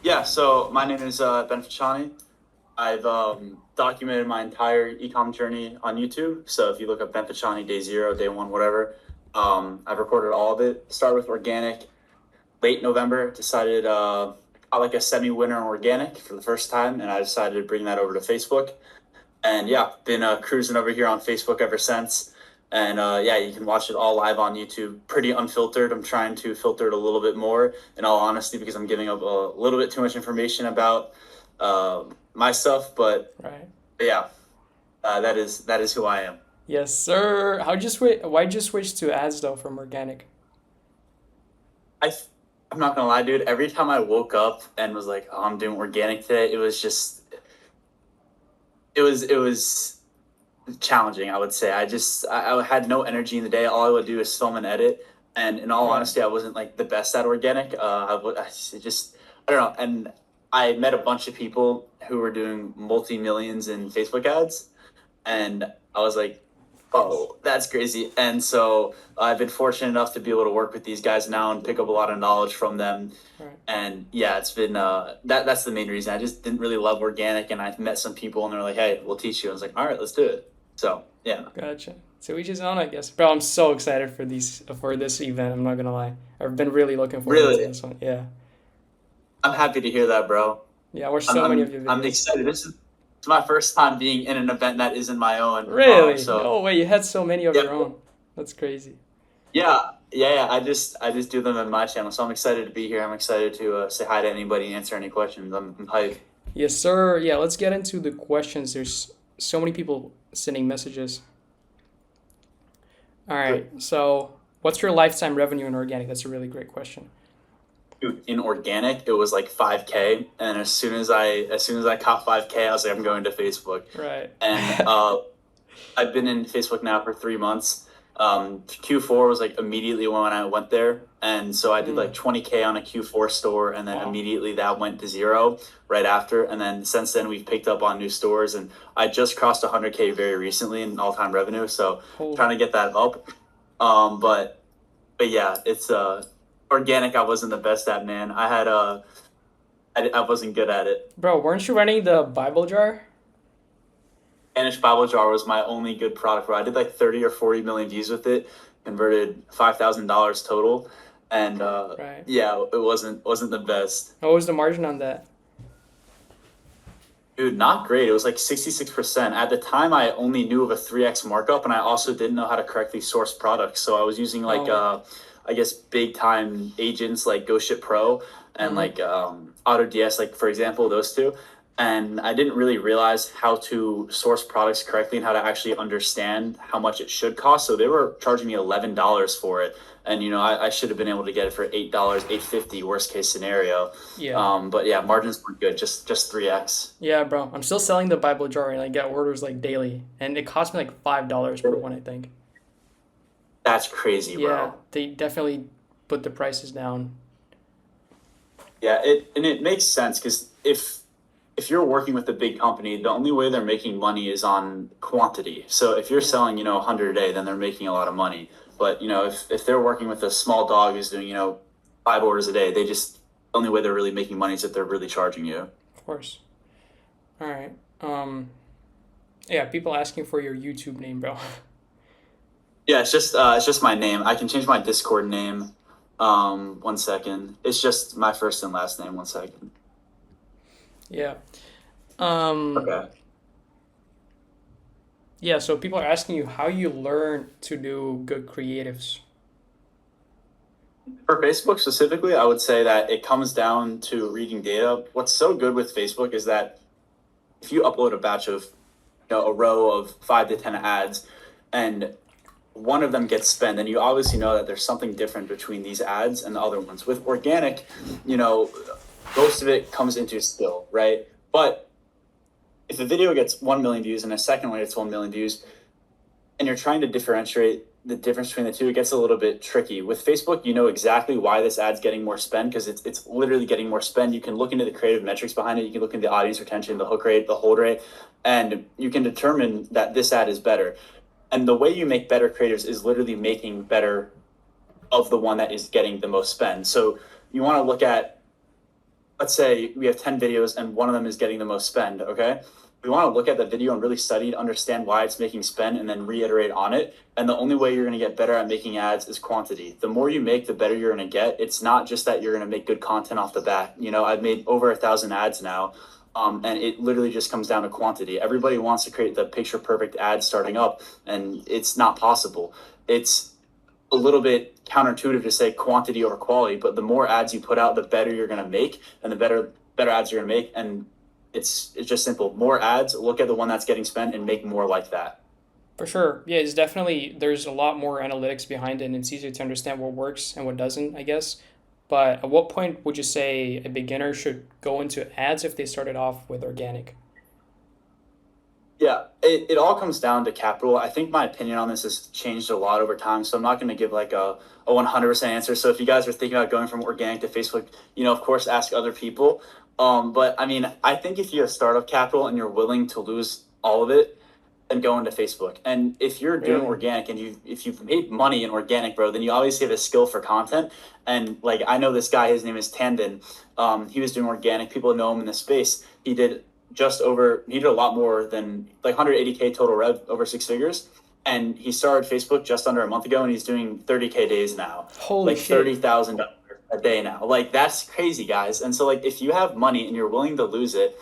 Yeah, so my name is Ben Facciani. I've documented my entire ecom journey on YouTube. So if you look up Ben Facciani day zero, day one, whatever, I've recorded all of it. Started with organic, late November, decided got like a semi-winner on organic for the first time, and I decided to bring that over to Facebook. And yeah, been cruising over here on Facebook ever since. And yeah, you can watch it all live on YouTube, pretty unfiltered. I'm trying to filter it a little bit more, in all honesty, because I'm giving up a little bit too much information about my stuff. Right. But yeah, that is who I am. Yes, sir. Why'd you switch to ads though from organic? I I'm not gonna lie, dude. Every time I woke up and was like, "Oh, I'm doing organic today," it was challenging. I would say I had no energy in the day. All I would do is film and edit, and in all Right. honesty, I wasn't like the best at organic. I don't know. And I met a bunch of people who were doing multi millions in Facebook ads, and I was like, Yes. oh, that's crazy. And so I've been fortunate enough to be able to work with these guys now and pick up a lot of knowledge from them. Right. And yeah, it's been that's the main reason. I just didn't really love organic, and I've met some people and they're like, "Hey, we'll teach you." I was like, "All right, let's do it." So yeah, Gotcha. So each his own, I guess. Bro, I'm so excited for this event. I'm not gonna lie. I've been really looking forward to really, this one. Yeah. I'm happy to hear that, bro. Yeah, I watched I'm so many of I'm your I'm videos. excited. This is it's my first time being in an event that isn't my own. Really? So No way. You had so many of yeah, your own. That's crazy. yeah. I just do them in my channel, so I'm excited to be here. I'm excited to say hi to anybody and answer any questions. I'm hyped. Yes, sir. Yeah, let's get into the questions. There's so many people sending messages. All right. So, what's your lifetime revenue in organic? That's a really great question. Dude, in organic, it was like 5K, and as soon as I caught 5K, I was like, I'm going to Facebook. Right. And I've been in Facebook now for 3 months. Q4 was like immediately when I went there, and so I did Mm, like 20K on a Q4 store, and then wow. immediately that went to zero right after. And then since then, we've picked up on new stores, and I just crossed 100K very recently in all-time revenue. So Holy. trying to get that up. But yeah, it's organic. I wasn't the best at, man. I wasn't good at it. Bro, weren't you running the Bible jar? Spanish Bible Jar was my only good product, bro. I did like 30 or 40 million views with it, converted $5,000 total, and Right. yeah, it wasn't the best. What was the margin on that? Dude, not great. It was like 66%. At the time, I only knew of a 3x markup, and I also didn't know how to correctly source products. So I was using like, Oh. I guess, big time agents like GoShip Pro and Mm-hmm. like AutoDS, like for example, those two. And I didn't really realize how to source products correctly and how to actually understand how much it should cost. So they were charging me $11 for it. And I should have been able to get it for $8, 8.50, worst case scenario. Yeah. But yeah, margins were good, just 3x. Yeah, bro. I'm still selling the Bible jar and I get orders like daily. And it cost me like $5 per one, I think. That's crazy, Yeah, bro. they definitely put the prices down. Yeah, it makes sense because if you're working with a big company, the only way they're making money is on quantity. So if you're Yeah. selling, 100 a day, then they're making a lot of money. But if they're working with a small dog who's doing, 5 orders a day, they just the only way they're really making money is if they're really charging you. Of course. All right. Yeah, people asking for your YouTube name, bro. Yeah, it's just my name. I can change my Discord name. 1 second. It's just my first and last name. 1 second. Yeah. Um, Okay. yeah, so people are asking you how you learn to do good creatives. For Facebook specifically, I would say that it comes down to reading data. What's so good with Facebook is that if you upload a batch of, a row of 5 to 10 ads, and one of them gets spent, then you obviously know that there's something different between these ads and the other ones. With organic, you know, most of it comes into skill, right? But if a video gets 1 million views and a second one gets 1 million views, and you're trying to differentiate the difference between the two, it gets a little bit tricky. With Facebook, you know exactly why this ad's getting more spend because it's literally getting more spend. You can look into the creative metrics behind it. You can look into the audience retention, the hook rate, the hold rate, and you can determine that this ad is better. And the way you make better creatives is literally making better of the one that is getting the most spend. So you want to look at let's say we have 10 videos and one of them is getting the most spend, okay? We want to look at the video and really study to understand why it's making spend and then reiterate on it. And the only way you're going to get better at making ads is quantity. The more you make, the better you're going to get. It's not just that you're going to make good content off the bat. I've made over 1,000 ads now. And it literally just comes down to quantity. Everybody wants to create the picture perfect ad starting up, and it's not possible. It's a little bit counterintuitive to say quantity over quality, but the more ads you put out, the better you're going to make, and the better ads you're going to make. And it's just simple. More ads, look at the one that's getting spent and make more like that. For sure. Yeah, it's definitely, there's a lot more analytics behind it and it's easier to understand what works and what doesn't, I guess. But at what point would you say a beginner should go into ads if they started off with organic? Yeah, it all comes down to capital. I think my opinion on this has changed a lot over time, so I'm not going to give like a 100% answer. So if you guys are thinking about going from organic to Facebook, of course, ask other people. But I mean, I think if you have startup capital and you're willing to lose all of it, then go into Facebook. And if you're doing Really? organic and if you've made money in organic, bro, then you obviously have a skill for content. And like I know this guy, his name is Tandon. He was doing organic. People know him in the space. He did a lot more than like 180K total rev over six figures. And he started Facebook just under a month ago and he's doing 30K days now, Holy like shit. $30,000 a day now. Like that's crazy, guys. And so like if you have money and you're willing to lose it,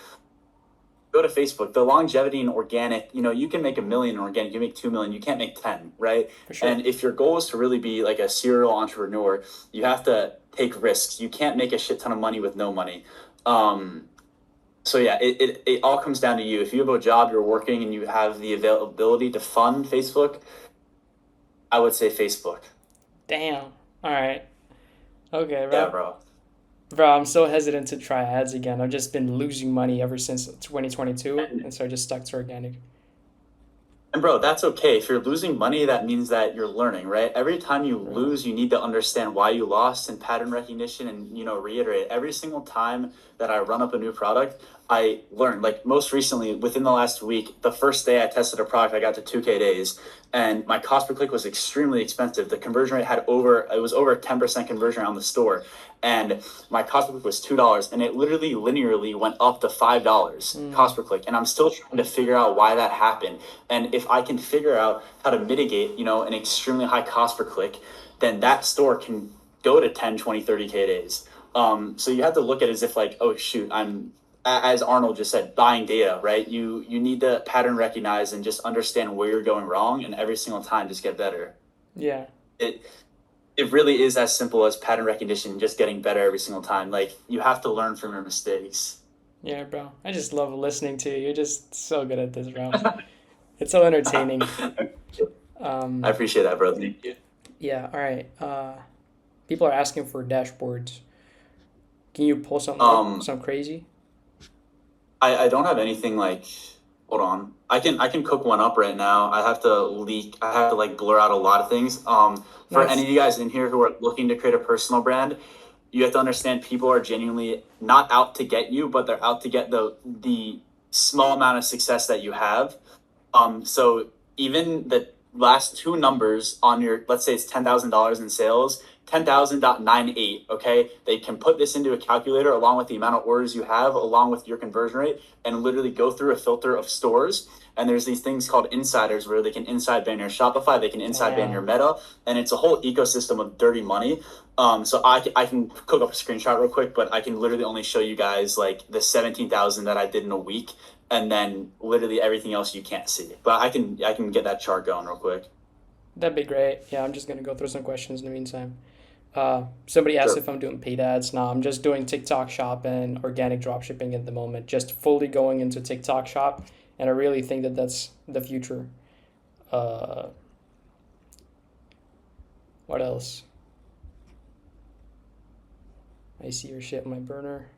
go to Facebook. The longevity in organic, you can make 1 million in organic, you make 2 million, you can't make 10, right? For sure. And if your goal is to really be like a serial entrepreneur, you have to take risks. You can't make a shit ton of money with no money. Um, so yeah, it all comes down to you. If you have a job, you're working, and you have the availability to fund Facebook, I would say Facebook. Damn. All right. Okay, Yeah, bro. bro. Bro, I'm so hesitant to try ads again. I've just been losing money ever since 2022, and so I just stuck to organic. And bro, that's okay. If you're losing money, that means that you're learning, right? Every time you Right. lose, you need to understand why you lost and pattern recognition and, reiterate. Every single time that I run up a new product, I learn. Like most recently, within the last week, the first day I tested a product, I got to 2K days and my cost per click was extremely expensive. The conversion rate it was over 10% conversion on the store. And my cost per click was $2 and it literally linearly went up to $5 Mm, cost per click. And I'm still trying to figure out why that happened. And if I can figure out how to mitigate, an extremely high cost per click, then that store can go to 10, 20, 30K days. So you have to look at it as if like, oh shoot, as Arnold just said, buying data, right? You need to pattern recognize and just understand where you're going wrong, and every single time just get better. yeah. It it really is as simple as pattern recognition, just getting better every single time. Like you have to learn from your mistakes. Yeah, bro. I just love listening to you. You're just so good at this, bro. It's so entertaining. I Um, appreciate that, bro. Thank you. yeah, all right. People are asking for dashboards. Can you pull something up? Um, Some crazy? I don't have anything like. Hold on. I can cook one up right now. I have to leak. I have to like blur out a lot of things. For any Nice. of you guys in here who are looking to create a personal brand, you have to understand people are genuinely not out to get you, but they're out to get the small amount of success that you have. So even the last two numbers on your, let's say it's $10,000 in sales, 10,000.98. Okay, they can put this into a calculator along with the amount of orders you have, along with your conversion rate, and literally go through a filter of stores. And there's these things called insiders where they can inside ban your Shopify, they can inside ban your Damn. Meta, and it's a whole ecosystem of dirty money. So I can cook up a screenshot real quick, but I can literally only show you guys like the 17,000 that I did in a week, and then literally everything else you can't see. But I can get that chart going real quick. That'd be great. Yeah, I'm just gonna go through some questions in the meantime. Somebody asked Sure. if I'm doing paid ads. No, I'm just doing TikTok shop and organic dropshipping at the moment. Just fully going into TikTok shop, and I really think that that's the future. Uh, what else? I see your shit on my burner.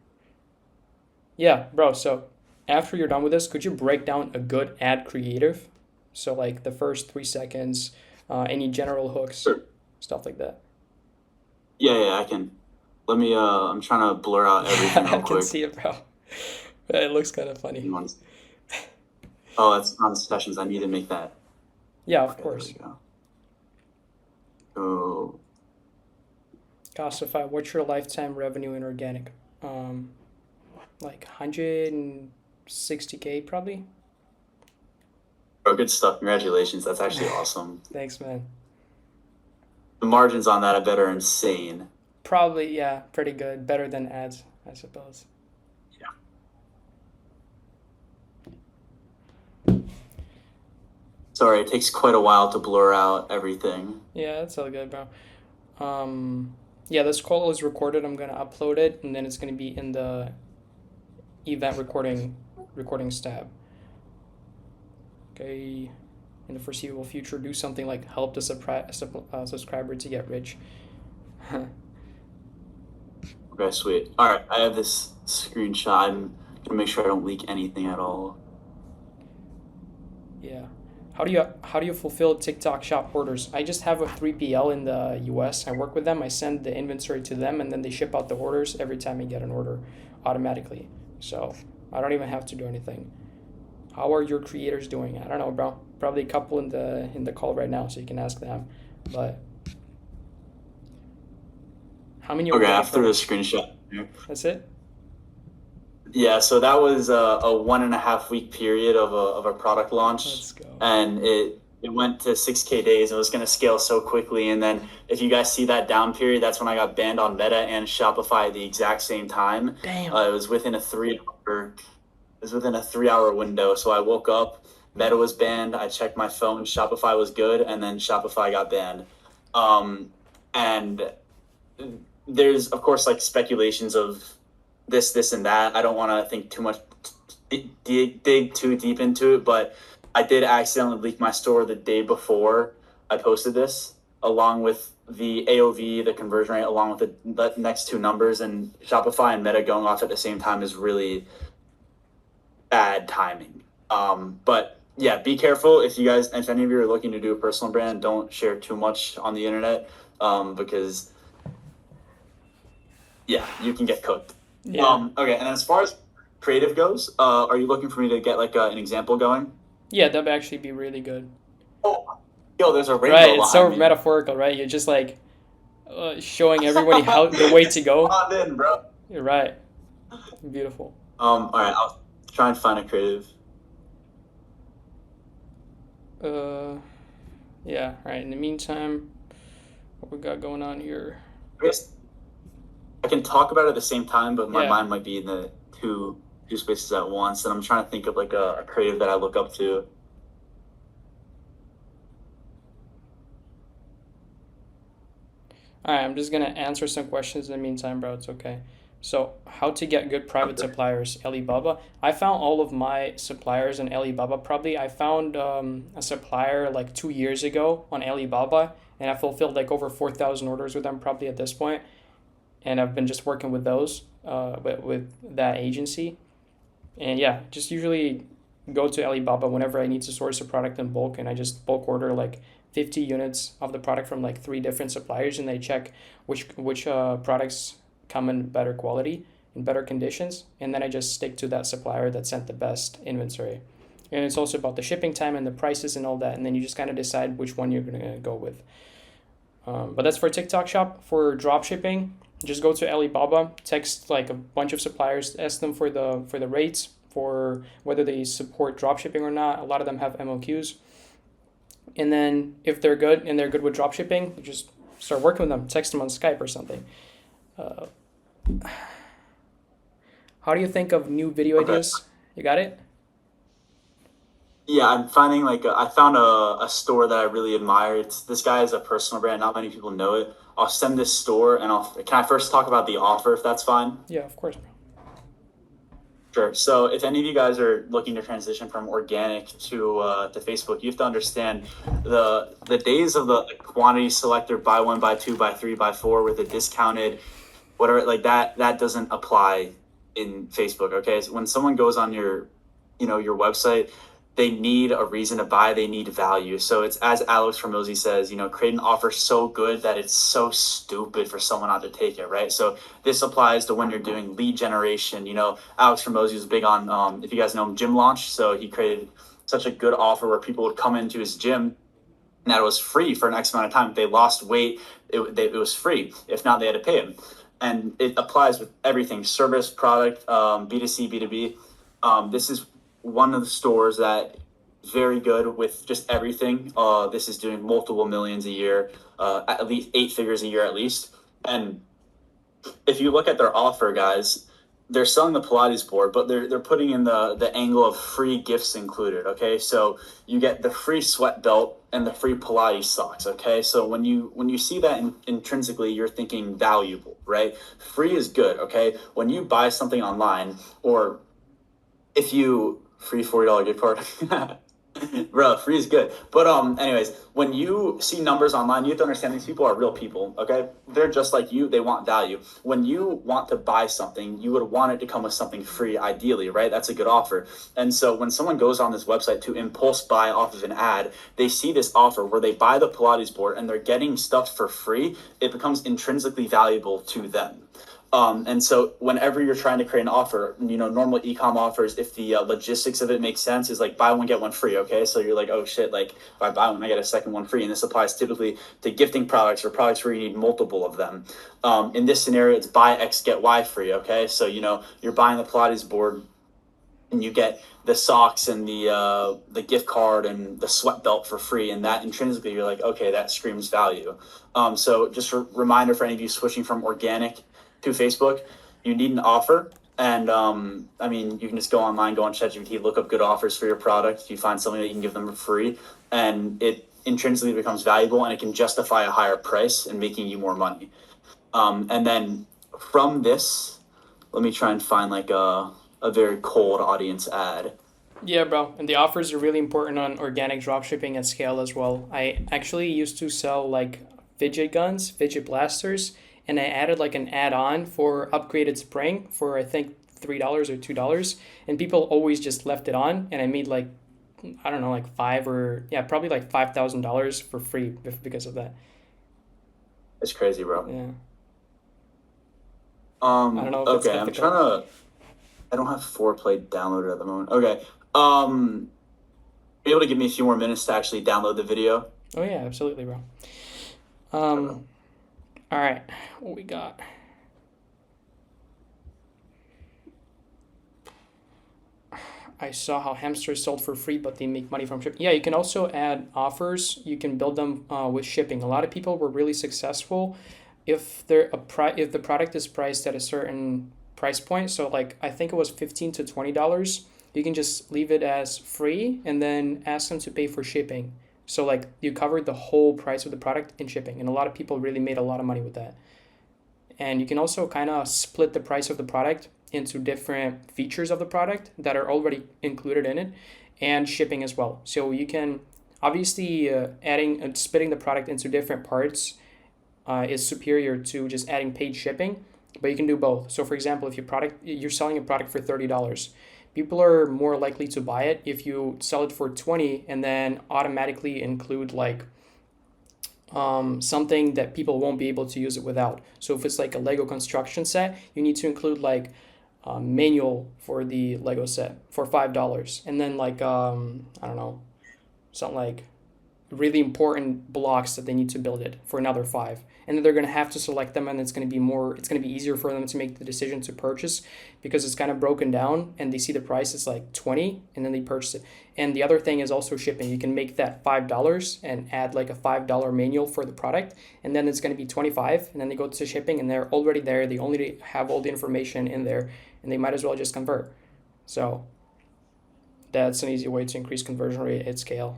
Yeah, bro. So after you're done with this, could you break down a good ad creative? So like the first 3 seconds, any general hooks, Sure. stuff like that. Yeah, yeah, I can. Let me. I'm trying to blur out everything Yeah, I real can quick. see it, bro. It looks kind of Give me funny. one. Oh, that's on sessions. I need to make that. Yeah, of Okay, there we course. go. So Gossify, what's your lifetime revenue in organic? like 160K probably. Bro, good stuff. Congratulations. That's actually awesome. Thanks, man. The margins on that I bet are insane. Probably, yeah, pretty good. Better than ads, I suppose. Sorry, it takes quite a while to blur out everything. Yeah, that's all good, bro. Um, yeah, this call is recorded. I'm gonna upload it, and then it's gonna be in the event recordings tab. Okay. In the foreseeable future, do something like help the subscriber to get rich. Okay, sweet. All right, I have this screenshot. I'm gonna make sure I don't leak anything at all. Yeah. How do you fulfill TikTok shop orders? I just have a 3PL in the US. I work with them. I send the inventory to them and then they ship out the orders every time I get an order automatically. So, I don't even have to do anything. How are your creators doing? I don't know, bro. Probably a couple in the call right now, so you can ask them. But how many are we Okay, looking after the for? screenshot. That's it? Yeah, so that was a 1.5 week period of a product launch, Let's go. and it went to 6K days. It was going to scale so quickly, and then if you guys see that down period, that's when I got banned on Meta and Shopify at the exact same time. Damn. It was within a 3 hour. It was within a 3 hour window. So I woke up, Meta was banned. I checked my phone, Shopify was good, and then Shopify got banned. And there's of course like speculations of this, and that. I don't want to think too much, dig too deep into it, but I did accidentally leak my store the day before I posted this, along with the AOV, the conversion rate, along with the next two numbers, and Shopify and Meta going off at the same time is really bad timing. But yeah, be careful if any of you are looking to do a personal brand, don't share too much on the internet, because yeah, you can get cooked. Yeah. Okay, and as far as creative goes, are you looking for me to get like an example going? Yeah, that'd actually be really good. Oh, yo, there's a Right, rainbow it's behind so me. metaphorical, right? You're just like showing everybody how the way to go. Spawned in, bro. You're right. Beautiful. All right, I'll try and find a creative. Uh, yeah. Right. In the meantime, what we got going on here? I guess I can talk about it at the same time, but my Yeah. mind might be in the two spaces at once, and I'm trying to think of like a creative that I look up to. All right. I'm just gonna answer some questions in the meantime, bro. It's okay. So, how to get good private Okay. suppliers? Alibaba. I found all of my suppliers on Alibaba. Probably I found a supplier like 2 years ago on Alibaba, and I fulfilled like over 4,000 orders with them probably at this point. And I've been just working with those, with that agency. And yeah, just usually go to Alibaba whenever I need to source a product in bulk, and I just bulk order like 50 units of the product from like three different suppliers, and they check which products come in better quality, in better conditions, and then I just stick to that supplier that sent the best inventory. And it's also about the shipping time and the prices and all that, and then you just kind of decide which one you're gonna go with. But that's for TikTok Shop. For drop shipping, just go to Alibaba, text like a bunch of suppliers, ask them for the rates, for whether they support drop shipping or not. A lot of them have MOQs. And then if they're good and they're good with drop shipping, you just start working with them. Text them on Skype or something. Uh, how do you think of new video Okay. ideas? You got it? Yeah, I'm finding I found a store that I really admire. It's this guy is a personal brand. Not many people know it. I'll send this store, and can I first talk about the offer if that's fine? Yeah, of course, bro. Sure. So if any of you guys are looking to transition from organic to Facebook, you have to understand the days of the quantity selector, buy one, buy two, buy three, buy four with a discounted whatever, like that doesn't apply in Facebook. Okay, so when someone goes on your website, they need a reason to buy, they need value. So it's, as Alex Hormozy says, create an offer so good that it's so stupid for someone not to take it, right? So this applies to when you're doing lead generation. Alex Hormozy was big on, if you guys know him, gym launch. So he created such a good offer where people would come into his gym and that it was free for an X amount of time. If they lost weight, it was free. If not, they had to pay him. and it applies with everything: service, product, B2C, B2B. This is one of the stores that very good with just everything. This is doing multiple millions a year, at least 8 figures a year at least. And if you look at their offer, guys, they're selling the Pilates board, but they're putting in the angle of free gifts included. Okay, so you get the free sweat belt and the free Pilates socks. Okay, so when you see that intrinsically, you're thinking valuable, right? Free is good. Okay, when you buy something online, or if you free $40 gift card. Bro, free is good. But anyways, when you see numbers online, you have to understand these people are real people, okay? They're just like you, they want value. When you want to buy something, you would want it to come with something free, ideally, right? That's a good offer. And so when someone goes on this website to impulse buy off of an ad, they see this offer where they buy the Pilates board and they're getting stuff for free. It becomes intrinsically valuable to them. And so whenever you're trying to create an offer, normal ecom offers, if the logistics of it makes sense, is like buy one, get one free. Okay. So you're like, oh shit, like if I buy one, I get a second one free. And this applies typically to gifting products or products where you need multiple of them. In this scenario, it's buy X, get Y free. Okay. So, you're buying the Pilates board and you get the socks and the gift card and the sweat belt for free. And that intrinsically, you're like, okay, that screams value. So just a reminder for any of you switching from organic to Facebook, you need an offer. And you can just go online, go on ChatGPT, look up good offers for your product. You find something that you can give them for free, and it intrinsically becomes valuable, and it can justify a higher price and making you more money. And then from this, let me try and find like a very cold audience ad. Yeah, bro. And the offers are really important on organic dropshipping at scale as well. I actually used to sell like fidget guns, fidget blasters, and I added like an add-on for upgraded spring for I think $3 or $2, and people always just left it on, and I made like I don't know like probably like $5,000 for free because of that. It's crazy, bro. Yeah, I don't know if it's Okay, I'm trying ethical. to. I don't have foreplay downloaded at the moment. Okay. Be able to give me a few more minutes to actually download the video? Oh yeah, absolutely, bro. Okay. Um, all right, what we got? I saw how hamsters sold for free, but they make money from shipping. Yeah, you can also add offers. You can build them with shipping. A lot of people were really successful if the product is priced at a certain price point. So like I think it was $15 to $20. You can just leave it as free and then ask them to pay for shipping. So like you covered the whole price of the product in shipping, and a lot of people really made a lot of money with that. And you can also kind of split the price of the product into different features of the product that are already included in it, and shipping as well. So you can obviously adding splitting the product into different parts is superior to just adding paid shipping, but you can do both. So for example, if you're selling a product for $30, people are more likely to buy it if you sell it for 20 and then automatically include like something that people won't be able to use it without. So if it's like a Lego construction set, you need to include like a manual for the Lego set for $5, and then like I don't know, something like really important blocks that they need to build it for another five, and then they're going to have to select them, and it's going to be easier for them to make the decision to purchase because it's kind of broken down and they see the price is like 20 and then they purchase it. And the other thing is also shipping. You can make that $5 and add like a $5 manual for the product, and then it's going to be 25, and then they go to shipping and they're already there. They only have all the information in there, and they might as well just convert. So that's an easy way to increase conversion rate at scale.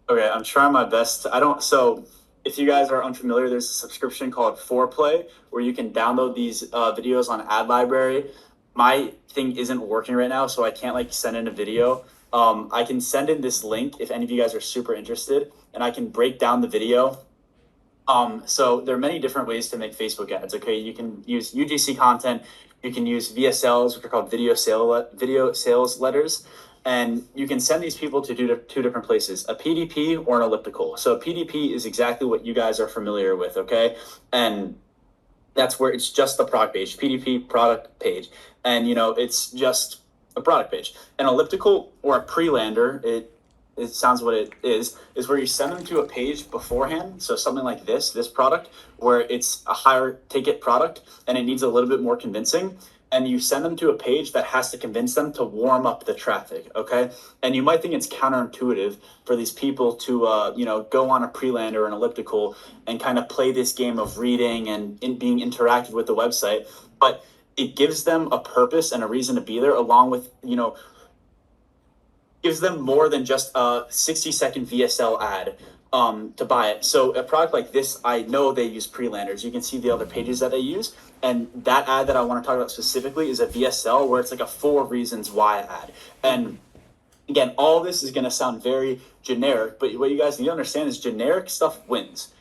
Okay, I'm trying my best. So if you guys are unfamiliar, there's a subscription called Foreplay where you can download these videos on Ad Library. My thing isn't working right now, so I can't like send in a video. I can send in this link if any of you guys are super interested, and I can break down the video. So there are many different ways to make Facebook ads. Okay, you can use UGC content. You can use VSLs, which are called video sales letters. And you can send these people to two different places, a PDP or an elliptical. So a PDP is exactly what you guys are familiar with, okay? And that's where it's just the product page, PDP product page. And, it's just a product page. An elliptical or a pre-lander, it sounds what it is where you send them to a page beforehand. So something like this product, where it's a higher ticket product and it needs a little bit more convincing. And you send them to a page that has to convince them to warm up the traffic, okay? And you might think it's counterintuitive for these people to, go on a pre-land or an elliptical and kind of play this game of reading and being interactive with the website, but it gives them a purpose and a reason to be there, along with, gives them more than just a 60-second VSL ad to buy it. So a product like this, I know they use pre-landers. You can see the other pages that they use. And that ad that I want to talk about specifically is a VSL, where it's like a 4 reasons why ad. And again, all this is going to sound very generic, but what you guys need to understand is generic stuff wins.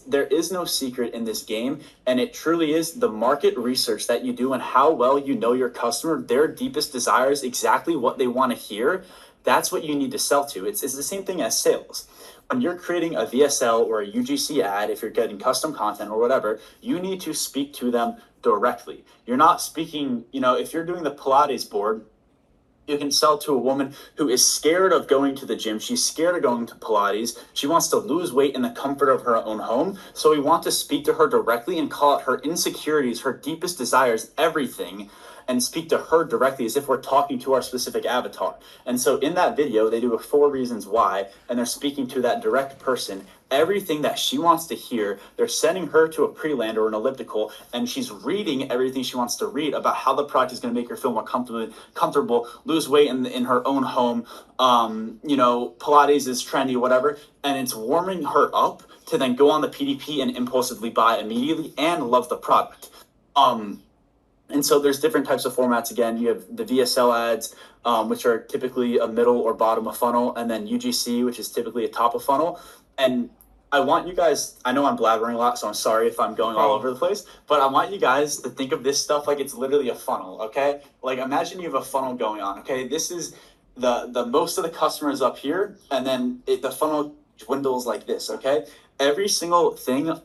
There is no secret in this game, and it truly is the market research that you do and how well you know your customer, their deepest desires, exactly what they want to hear. That's what you need to sell to. It's the same thing as sales. When you're creating a VSL or a UGC ad, if you're getting custom content or whatever, you need to speak to them directly. You're not speaking, if you're doing the Pilates board, you can sell to a woman who is scared of going to the gym. She's scared of going to Pilates. She wants to lose weight in the comfort of her own home. So we want to speak to her directly and call out her insecurities, her deepest desires, everything, and speak to her directly as if we're talking to our specific avatar. And so in that video, they do a 4 reasons why, and they're speaking to that direct person. Everything that she wants to hear, they're sending her to a pre-land or an elliptical, and she's reading everything she wants to read about how the product is going to make her feel more comfortable, lose weight in her own home. Pilates is trendy, whatever, and it's warming her up to then go on the PDP and impulsively buy immediately and love the product. And so there's different types of formats. Again, you have the VSL ads, which are typically a middle or bottom of funnel, and then UGC, which is typically a top of funnel. And I want you guys, I know I'm blabbering a lot, so I'm sorry if I'm going all over the place, but I want you guys to think of this stuff like it's literally a funnel, okay? Like imagine you have a funnel going on, okay? This is the most of the customers up here, and then the funnel dwindles like this, okay? Every single thing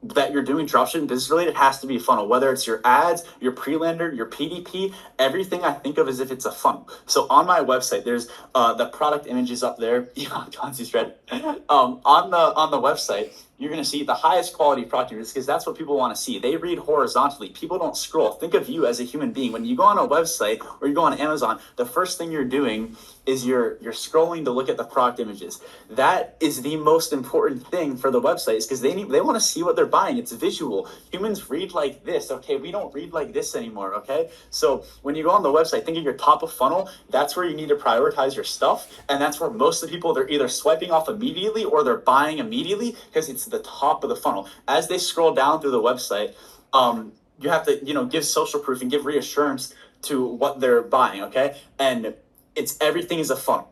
that you're doing dropshipping business related has to be a funnel, whether it's your ads, your pre-lander, your PDP, everything I think of as if it's a funnel. So on my website, there's the product images up there. Chauncey's ready. On the website, you're going to see the highest quality product images because that's what people want to see. They read horizontally. People don't scroll. Think of you as a human being. When you go on a website or you go on Amazon, the first thing you're doing is you're scrolling to look at the product images. That is the most important thing for the websites because they want to see what they're buying. It's visual. Humans read like this, okay? We don't read like this anymore, okay? So when you go on the website, think of your top of funnel. That's where you need to prioritize your stuff, and that's where most of the people, they're either swiping off immediately or they're buying immediately because it's the top of the funnel. As they scroll down through the website, you have to, give social proof and give reassurance to what they're buying, okay? And everything is a funnel.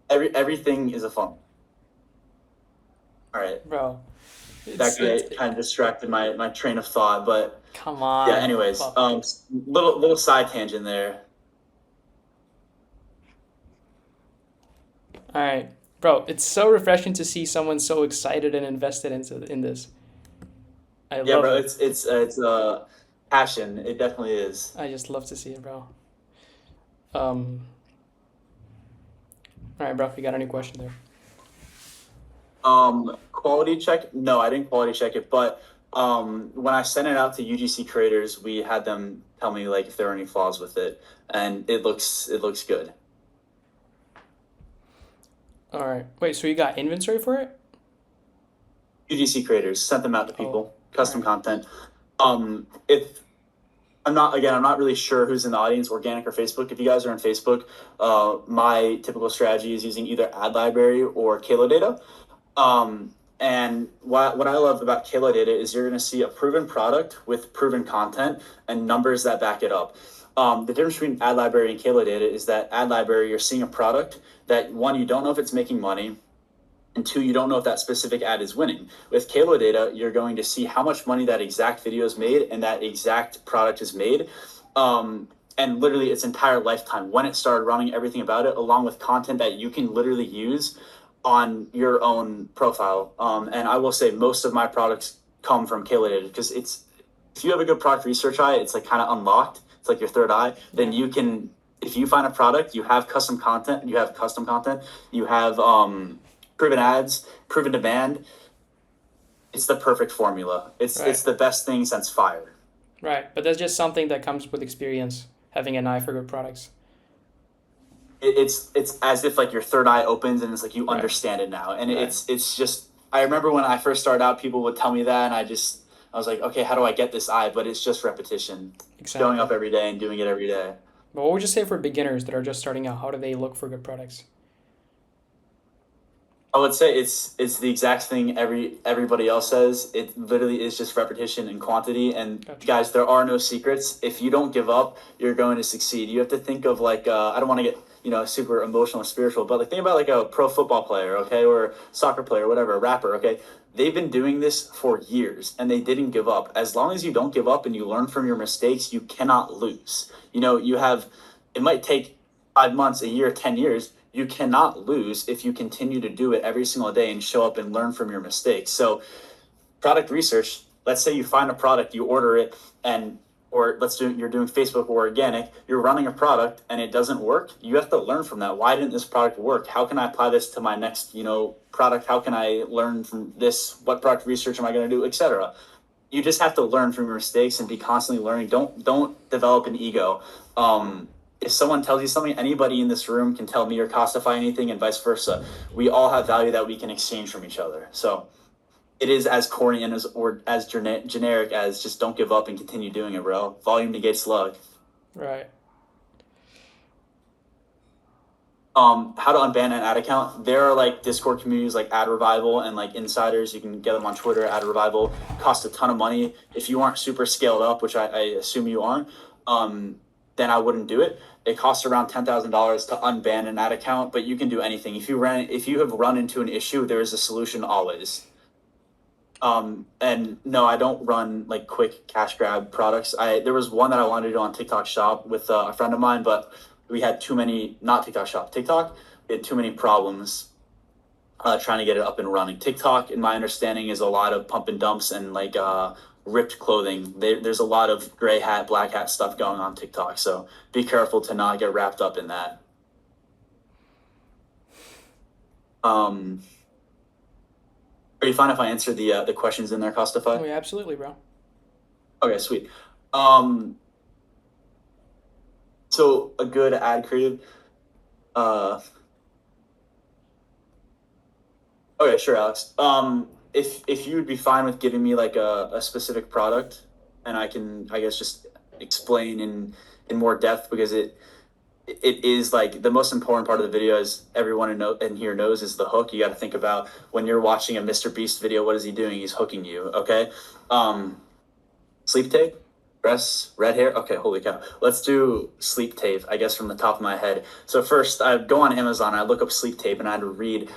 Everything is a funnel. All right. Bro. That kind of distracted my train of thought, but come on. yeah, anyways, little side tangent there. All right. Bro, it's so refreshing to see someone so excited and invested in this. I Yeah, love bro, it. it's passion. It definitely is. I just love to see it, bro. All right, bro, you got any question there? Quality check? No, I didn't quality check it, but when I sent it out to UGC creators, we had them tell me like if there are any flaws with it, and it looks good. All right. Wait, so you got inventory for it? UGC creators sent them out to people, custom alright. content. If I'm not really sure who's in the audience, organic or Facebook. If you guys are on Facebook, my typical strategy is using either Ad Library or Kalo Data. And what I love about Kalo Data is you're going to see a proven product with proven content and numbers that back it up. The difference between Ad Library and Kalo Data is that Ad Library, you're seeing a product that, one, you don't know if it's making money, and 2, you don't know if that specific ad is winning. With Kalo Data, you're going to see how much money that exact video is made and that exact product is made. And literally its entire lifetime, when it started running, everything about it, along with content that you can literally use on your own profile. And I will say most of my products come from Kalo Data because if you have a good product research eye, it's like kind of unlocked. It's like your third eye. Then you can if you find a product, you have custom content, you have proven ads, proven demand. It's the perfect formula. It's Right. the best thing since fire. Right. But that's just something that comes with experience, having an eye for good products. It's as if like your third eye opens and it's like you Right. understand it now. And Right. it's just I remember when I first started out, people would tell me that, and I was like, okay, how do I get this eye? But it's just repetition, showing Exactly. up every day and doing it every day. But what would you say for beginners that are just starting out? How do they look for good products? I would say it's the exact thing everybody else says. It literally is just repetition and quantity. And Gotcha. guys, there are no secrets. If you don't give up, you're going to succeed. You have to think of like I don't want to get super emotional or spiritual, but like think about like a pro football player, okay, or soccer player, whatever, a rapper, okay. They've been doing this for years and they didn't give up. As long as you don't give up and you learn from your mistakes, you cannot lose. You have it might take 5 months, a year, 10 years. You cannot lose if you continue to do it every single day and show up and learn from your mistakes. So, product research, let's say you find a product, you order it, and or you're doing Facebook or organic, you're running a product and it doesn't work. You have to learn from that. Why didn't this product work? How can I apply this to my next, product? How can I learn from this? What product research am I going to do, etc. You just have to learn from your mistakes and be constantly learning. Don't develop an ego. If someone tells you something, anybody in this room can tell me or Costify anything, and vice versa. We all have value that we can exchange from each other. So it is as corny and as generic as just don't give up and continue doing it, bro. Volume negates luck. Right. How to unban an ad account. There are like Discord communities like Ad Revival and like insiders. You can get them on Twitter. Ad Revival costs a ton of money. If you aren't super scaled up, which I assume you aren't, then I wouldn't do it. It costs around $10,000 to unban an ad account, but you can do anything. If you have run into an issue, there is a solution always. And no, I don't run like quick cash grab products. There was one that I wanted to do on TikTok Shop with a friend of mine, but we had too many, not TikTok Shop, TikTok. We had too many problems trying to get it up and running. TikTok, in my understanding, is a lot of pump and dumps and like ripped clothing. There's a lot of gray hat, black hat stuff going on TikTok. So be careful to not get wrapped up in that. Um, are you fine if I answer the questions in there, Oh Costify? yeah, absolutely, bro. Okay, sweet. Um, so a good ad creative. Uh, okay, sure, Alex. If you would be fine with giving me like a specific product, and I can, I guess, just explain in more depth because it is like the most important part of the video, as everyone in here knows, is the hook. You got to think about when you're watching a Mr. Beast video, what is he doing? He's hooking you. Okay. Um, Sleep tape, dress, red hair. Okay, holy cow. Let's do sleep tape, I guess, from the top of my head. So first, I'd go on Amazon, I'd look up sleep tape, and I'd read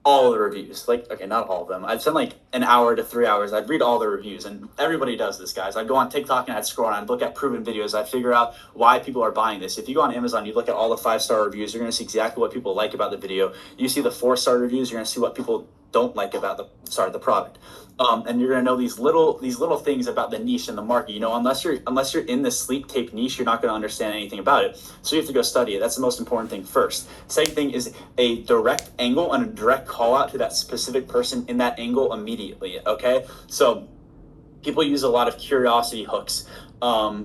all the reviews. Like, okay, not all of them. I'd spend like an hour to 3 hours. I'd read all the reviews, and everybody does this, guys. I'd go on TikTok and I'd scroll and I'd look at proven videos. I'd figure out why people are buying this. If you go on Amazon, you look at all the 5-star reviews, you're going to see exactly what people like about the video. You see the 4-star reviews, you're going to see what people don't like about the product. And you're gonna know these little things about the niche in the market. Unless you're in the sleep tape niche, you're not gonna understand anything about it. So you have to go study it. That's the most important thing first. Second thing is a direct angle and a direct call out to that specific person in that angle immediately. Okay, so people use a lot of curiosity hooks.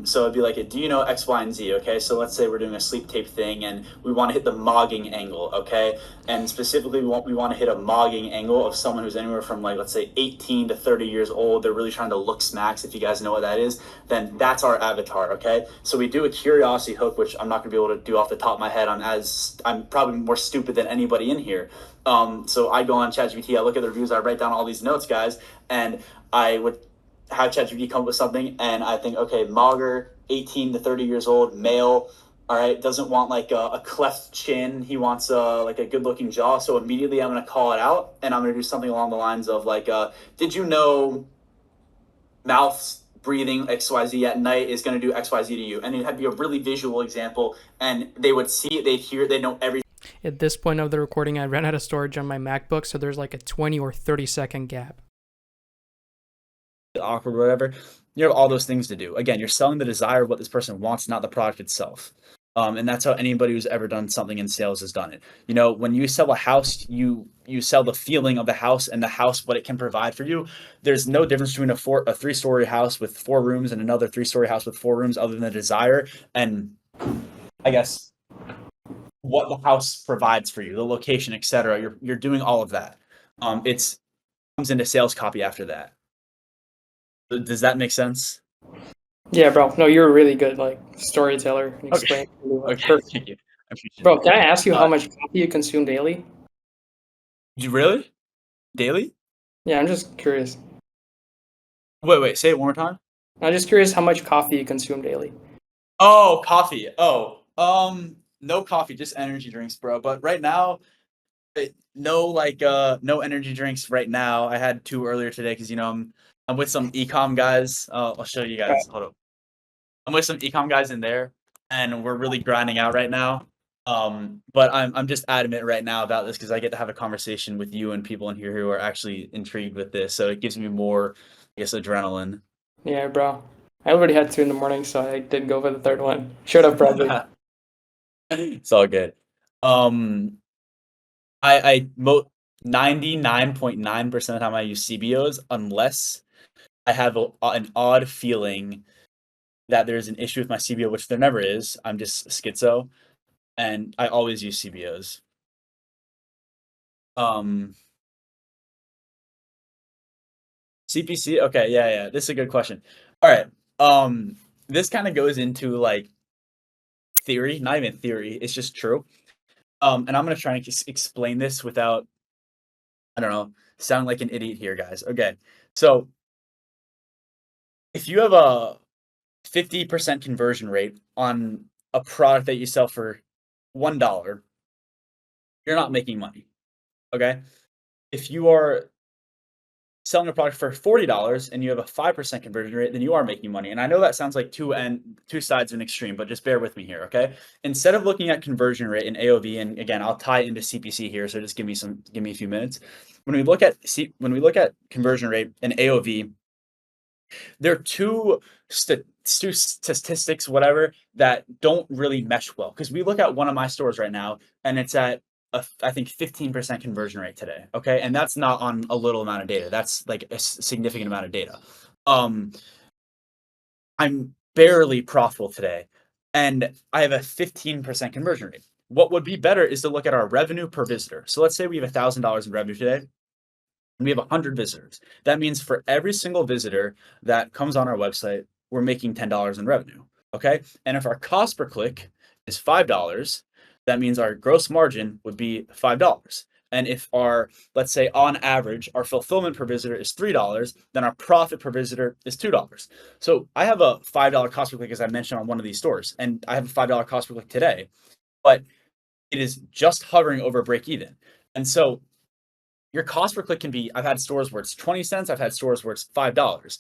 So it'd be like, do you know X, Y, and Z? Okay, so let's say we're doing a sleep tape thing and we want to hit the mogging angle. Okay, and specifically we want to hit a mogging angle of someone who's anywhere from like, let's say 18 to 30 years old. They're really trying to look smacks. If you guys know what that is, then that's our avatar. Okay, so we do a curiosity hook, which I'm not gonna be able to do off the top of my head. I'm probably more stupid than anybody in here. So I go on ChatGPT, I look at the reviews, I write down all these notes, guys, and I would have ChatGPT come up with something, and I think, okay, Mogger, 18 to 30 years old, male, all right, doesn't want like a cleft chin. He wants like a good looking jaw. So immediately I'm going to call it out, and I'm going to do something along the lines of like, did you know mouth breathing XYZ at night is going to do XYZ to you? And it had to be a really visual example, and they would see it, they'd hear it, they know everything. At this point of the recording, I ran out of storage on my MacBook, so there's like a 20 or 30-second gap. Awkward, whatever. You have all those things to do. Again, you're selling the desire of what this person wants, not the product itself. And that's how anybody who's ever done something in sales has done it. You know, when you sell a house, you sell the feeling of the house and the house, what it can provide for you. There's no difference between a 3-story house with 4 rooms and another 3-story house with 4 rooms, other than the desire and, I guess, what the house provides for you, the location, etc. You're doing all of that. It's comes into sales copy after that. Does that make sense? Yeah, bro. No, you're a really good like storyteller and Okay. explain really well. Okay. Perfect. Thank you. I appreciate Bro, it. can I ask you how Uh, much coffee you consume daily? you really? Daily? Yeah, I'm just curious. Wait. Say it one more time. I'm just curious how much coffee you consume daily. Oh, coffee. Oh, no coffee, just energy drinks, bro. But right now, no energy drinks right now. I had 2 earlier today because I'm with some ecom guys. I'll show you Right. guys. Hold up. I'm with some ecom guys in there, and we're really grinding out right now. But I'm just adamant right now about this because I get to have a conversation with you and people in here who are actually intrigued with this. So it gives me more, I guess, adrenaline. Yeah, bro. I already had two in the morning, so I did go for the third one. Showed up probably. It's all good. Um, I 99.9% of the time I use CBOs unless I have an odd feeling that there's an issue with my CBO, which there never is. I'm just schizo, and I always use CBOs. Um, CPC? Okay, yeah. This is a good question. All right. This kind of goes into like theory, not even theory, it's just true. And I'm gonna try and explain this without, I don't know, sound like an idiot here, guys. Okay. So if you have a 50% conversion rate on a product that you sell for $1, you're not making money. Okay. If you are selling a product for $40 and you have a 5% conversion rate, then you are making money. And I know that sounds like two sides of an extreme, but just bear with me here, okay? Instead of looking at conversion rate and AOV, and again, I'll tie it into CPC here, so just give me a few minutes. When we look at conversion rate and AOV, there are two statistics, whatever, that don't really mesh well. Because we look at one of my stores right now, and it's at I think 15% conversion rate today. Okay, and that's not on a little amount of data. That's like a significant amount of data. Um, I'm barely profitable today, and I have a 15% conversion rate. What would be better is to look at our revenue per visitor. So let's say we have $1,000 in revenue today and we have 100 visitors. That means for every single visitor that comes on our website, we're making $10 in revenue. Okay. And if our cost per click is $5, that means our gross margin would be $5. And if let's say on average, our fulfillment per visitor is $3, then our profit per visitor is $2. So I have a $5 cost per click, as I mentioned, on one of these stores, and I have a $5 cost per click today, but it is just hovering over break even. And so your cost per click can be, I've had stores where it's 20 cents, I've had stores where it's $5.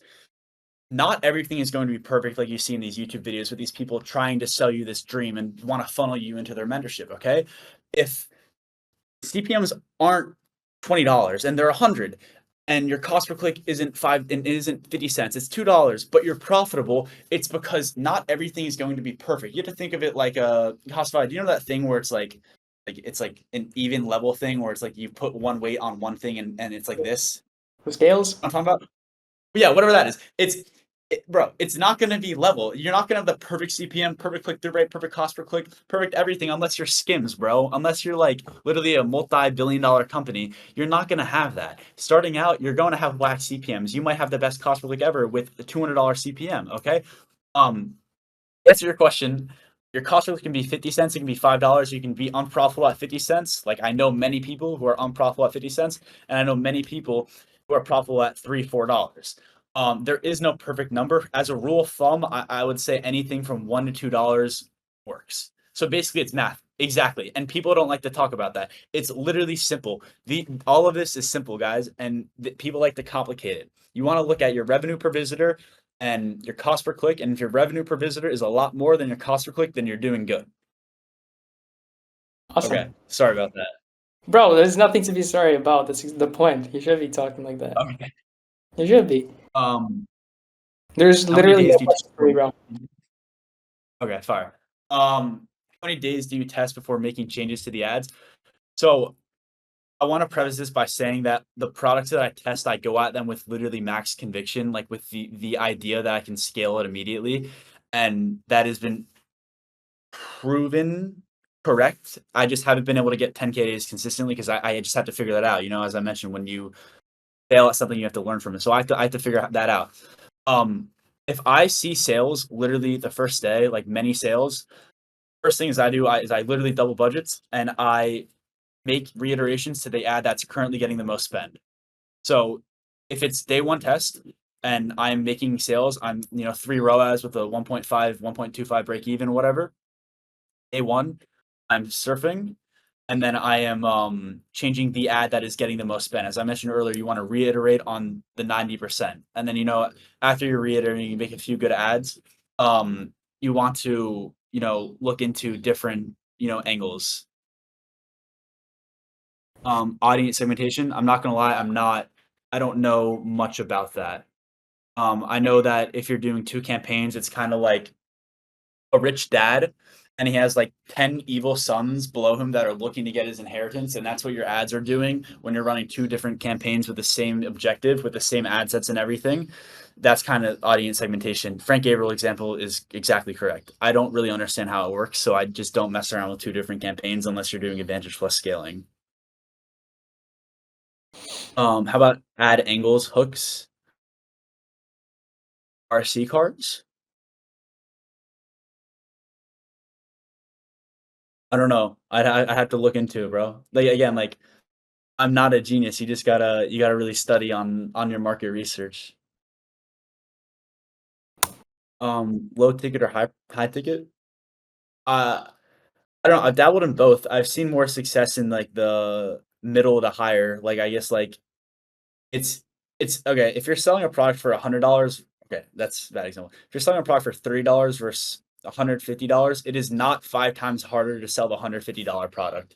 Not everything is going to be perfect like you see in these YouTube videos with these people trying to sell you this dream and want to funnel you into their mentorship, okay? If CPMs aren't $20 and they're 100 and your cost per click isn't 5 and it isn't 50 cents, it's $2, but you're profitable, it's because not everything is going to be perfect. You have to think of it like a classified. You know that thing where it's like it's like an even level thing where it's like you put one weight on one thing and it's like this. The scales? I'm talking about. But yeah, whatever that is. Bro, it's not going to be level. You're not going to have the perfect CPM, perfect click through rate, perfect cost per click, perfect everything unless you're Skims, bro. Unless you're like literally a multi-billion-dollar company, you're not going to have that. Starting out, you're going to have whack CPMs. You might have the best cost per click ever with a $200 CPM, okay? Um, answer your question. Your cost per click can be 50 cents, it can be $5. You can be unprofitable at 50 cents. Like I know many people who are unprofitable at 50 cents, and I know many people who are profitable at $3, $4. There is no perfect number. As a rule of thumb, I would say anything from $1 to $2 works. So basically, it's math. Exactly. And people don't like to talk about that. It's literally simple. All of this is simple, guys, and people like to complicate it. You want to look at your revenue per visitor and your cost per click. And if your revenue per visitor is a lot more than your cost per click, then you're doing good. Okay. Awesome. Sorry about that. Bro, there's nothing to be sorry about. That's the point. You should be talking like that. Okay. You should be. Um, There's how many literally days no do you question for me, bro. Okay, fire. Um, many days do you test before making changes to the ads? So I want to preface this by saying that the products that I test, I go at them with literally max conviction, like with the idea that I can scale it immediately, and that has been proven correct. I just haven't been able to get 10K days consistently because I just have to figure that out. You know, as I mentioned, when you fail at something, you have to learn from it. So I have to figure that out. If I see sales literally the first day, like many sales, first thing is I literally double budgets and I make reiterations to the ad that's currently getting the most spend. So if it's day one test and I'm making sales, I'm 3 ROAS with a 1.5, 1.25 break even, whatever. Day one, I'm surfing, and then I am changing the ad that is getting the most spend. As I mentioned earlier, you want to reiterate on the 90%, and then after you're reiterating, you make a few good ads. You want to look into different angles. Audience segmentation. I'm not gonna lie, I don't know much about that. I know that if you're doing 2 campaigns, it's kind of like a rich dad and he has like 10 evil sons below him that are looking to get his inheritance, and that's what your ads are doing when you're running 2 different campaigns with the same objective, with the same ad sets and everything. That's kind of audience segmentation. Frank Gabriel example is exactly correct. I don't really understand how it works, so I just don't mess around with 2 different campaigns unless you're doing Advantage plus scaling. How about ad angles, hooks, RC cards? I don't know. I'd have to look into it, bro. Like again, like I'm not a genius. You gotta really study on your market research. Low ticket or high ticket? Uh, I don't know. I've dabbled in both. I've seen more success in like the middle to higher. Like I guess like it's it's okay if you're selling a product for $100. Okay, that's a bad example. If you're selling a product for $30 versus $150, it is not 5 times harder to sell the $150 product.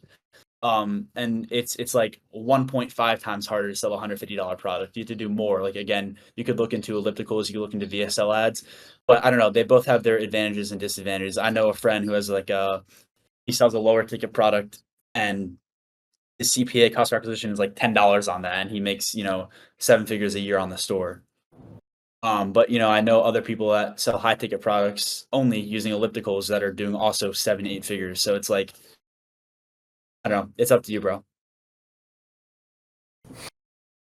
And it's like 1.5 times harder to sell a $150 product. You have to do more. Like again, you could look into ellipticals, you could look into VSL ads, but I don't know. They both have their advantages and disadvantages. I know a friend who has he sells a lower ticket product, and his CPA, cost per acquisition, is like $10 on that, and he makes 7 figures a year on the store. But I know other people that sell high ticket products only using ellipticals that are doing also 7, 8 figures. So it's like I don't know. It's up to you, bro.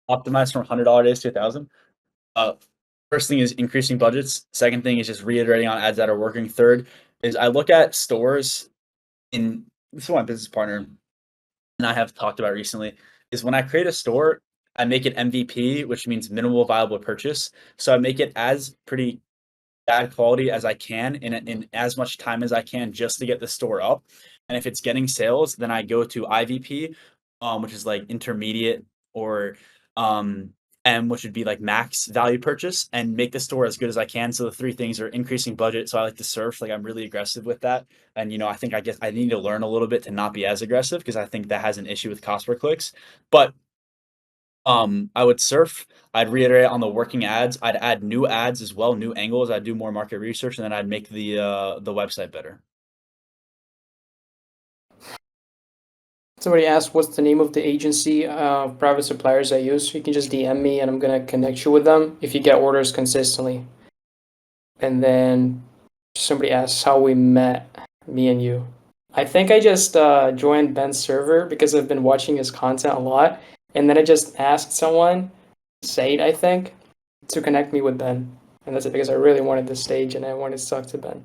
Optimize from $100 days to 1,000. Uh, First thing is increasing budgets. Second thing is just reiterating on ads that are working. Third is I look at stores in this is what my business partner and I have talked about recently is when I create a store, I make it MVP, which means minimal viable purchase. So I make it as pretty bad quality as I can in as much time as I can just to get the store up. And if it's getting sales, then I go to IVP, which is like intermediate, or um, M, which would be like max value purchase, and make the store as good as I can. So the 3 things are increasing budget. So I like to surf, like I'm really aggressive with that. And I think I guess I need to learn a little bit to not be as aggressive because I think that has an issue with cost per clicks. But I would surf. I'd reiterate on the working ads. I'd add new ads as well, new angles. I'd do more market research, and then I'd make the website better. Somebody asked what's the name of the agency private suppliers I use. You can just DM me and I'm gonna connect you with them if you get orders consistently. And then somebody asks how we met, me and you. I think I just joined Ben's server because I've been watching his content a lot, and then I just asked someone, Said, I think, to connect me with Ben, and that's it because I really wanted this stage and I wanted to talk to Ben.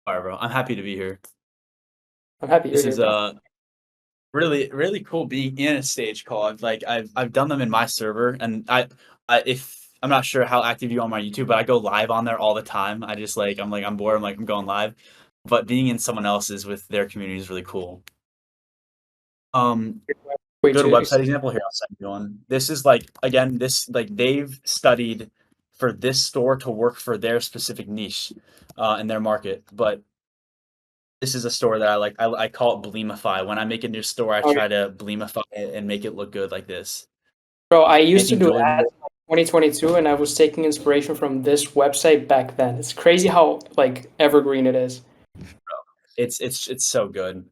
All right, bro. I'm happy to be here. I'm happy you're This here, is bro. really really cool being in a stage call. I've done them in my server, and I if I'm not sure how active you are on my YouTube, but I go live on there all the time. I just I'm bored. I'm going live, but being in someone else's with their community is really cool. Um, Wait Good to website example here. I'll send you one. This is like again, this like they've studied for this store to work for their specific niche, in their market. But this is a store that I like. I call it Bleemify. When I make a new store, I Oh, yeah. try to Bleemify it and make it look good like this. Bro, I used to Anything do Jordan? ads in 2022 and I was taking inspiration from this website back then. It's crazy how like evergreen it is. It's so good.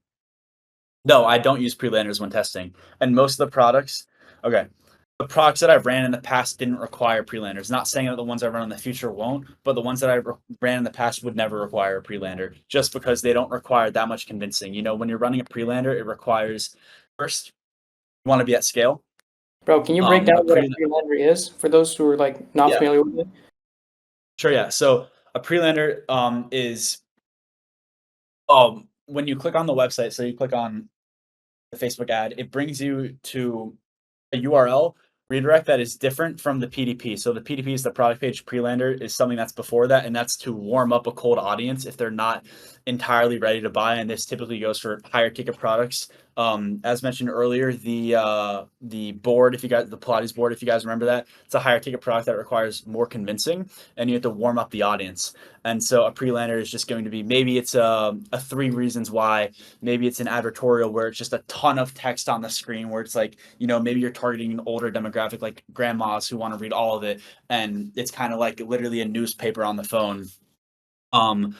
No, I don't use pre-landers when testing, and most of the products okay, the products that I've ran in the past didn't require pre-landers. Not saying that the ones I run in the future won't, but the ones that ran in the past would never require a pre-lander, just because they don't require that much convincing. You know, when you're running a pre-lander, it requires first you want to be at scale. Bro, can you break down A what a pre pre-lander is for those who are like not Yeah, familiar with it? sure, yeah. So a pre-lander is when you click on the website, so you click on the Facebook ad, it brings you to a URL redirect that is different from the PDP. So the PDP is the product page. Pre-lander is something that's before that, and that's to warm up a cold audience if they're not entirely ready to buy. And this typically goes for higher ticket products. As mentioned earlier, the board, if you guys the Pilates board, if you guys remember that, it's a higher ticket product that requires more convincing, and you have to warm up the audience. And so a pre-lander is just going to be maybe it's a three reasons why. Maybe it's an advertorial where it's just a ton of text on the screen where it's like, you know, maybe you're targeting an older demographic like grandmas who want to read all of it. And it's kind of like literally a newspaper on the phone. Um,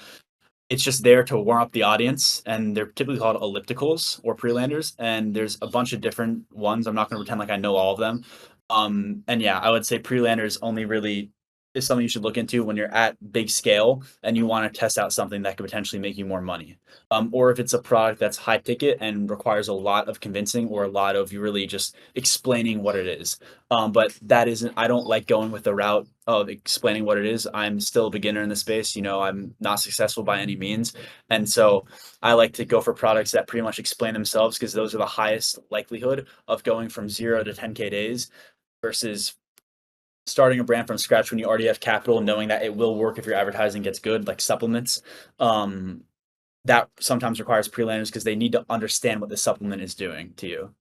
it's just there to warm up the audience, and they're typically called ellipticals or pre-landers, and there's a bunch of different ones. I'm not going to pretend like I know all of them. And yeah, I would say pre-landers only really is something you should look into when you're at big scale and you want to test out something that could potentially make you more money. Or if it's a product that's high ticket and requires a lot of convincing or a lot of you really just explaining what it is. But that isn't, I don't like going with the route of explaining what it is. I'm still a beginner in the space. You know, I'm not successful by any means. And so I like to go for products that pretty much explain themselves because those are the highest likelihood of going from 0 to 10K days versus starting a brand from scratch when you already have capital, knowing that it will work if your advertising gets good, like supplements. That sometimes requires pre-landers because they need to understand what the supplement is doing to you.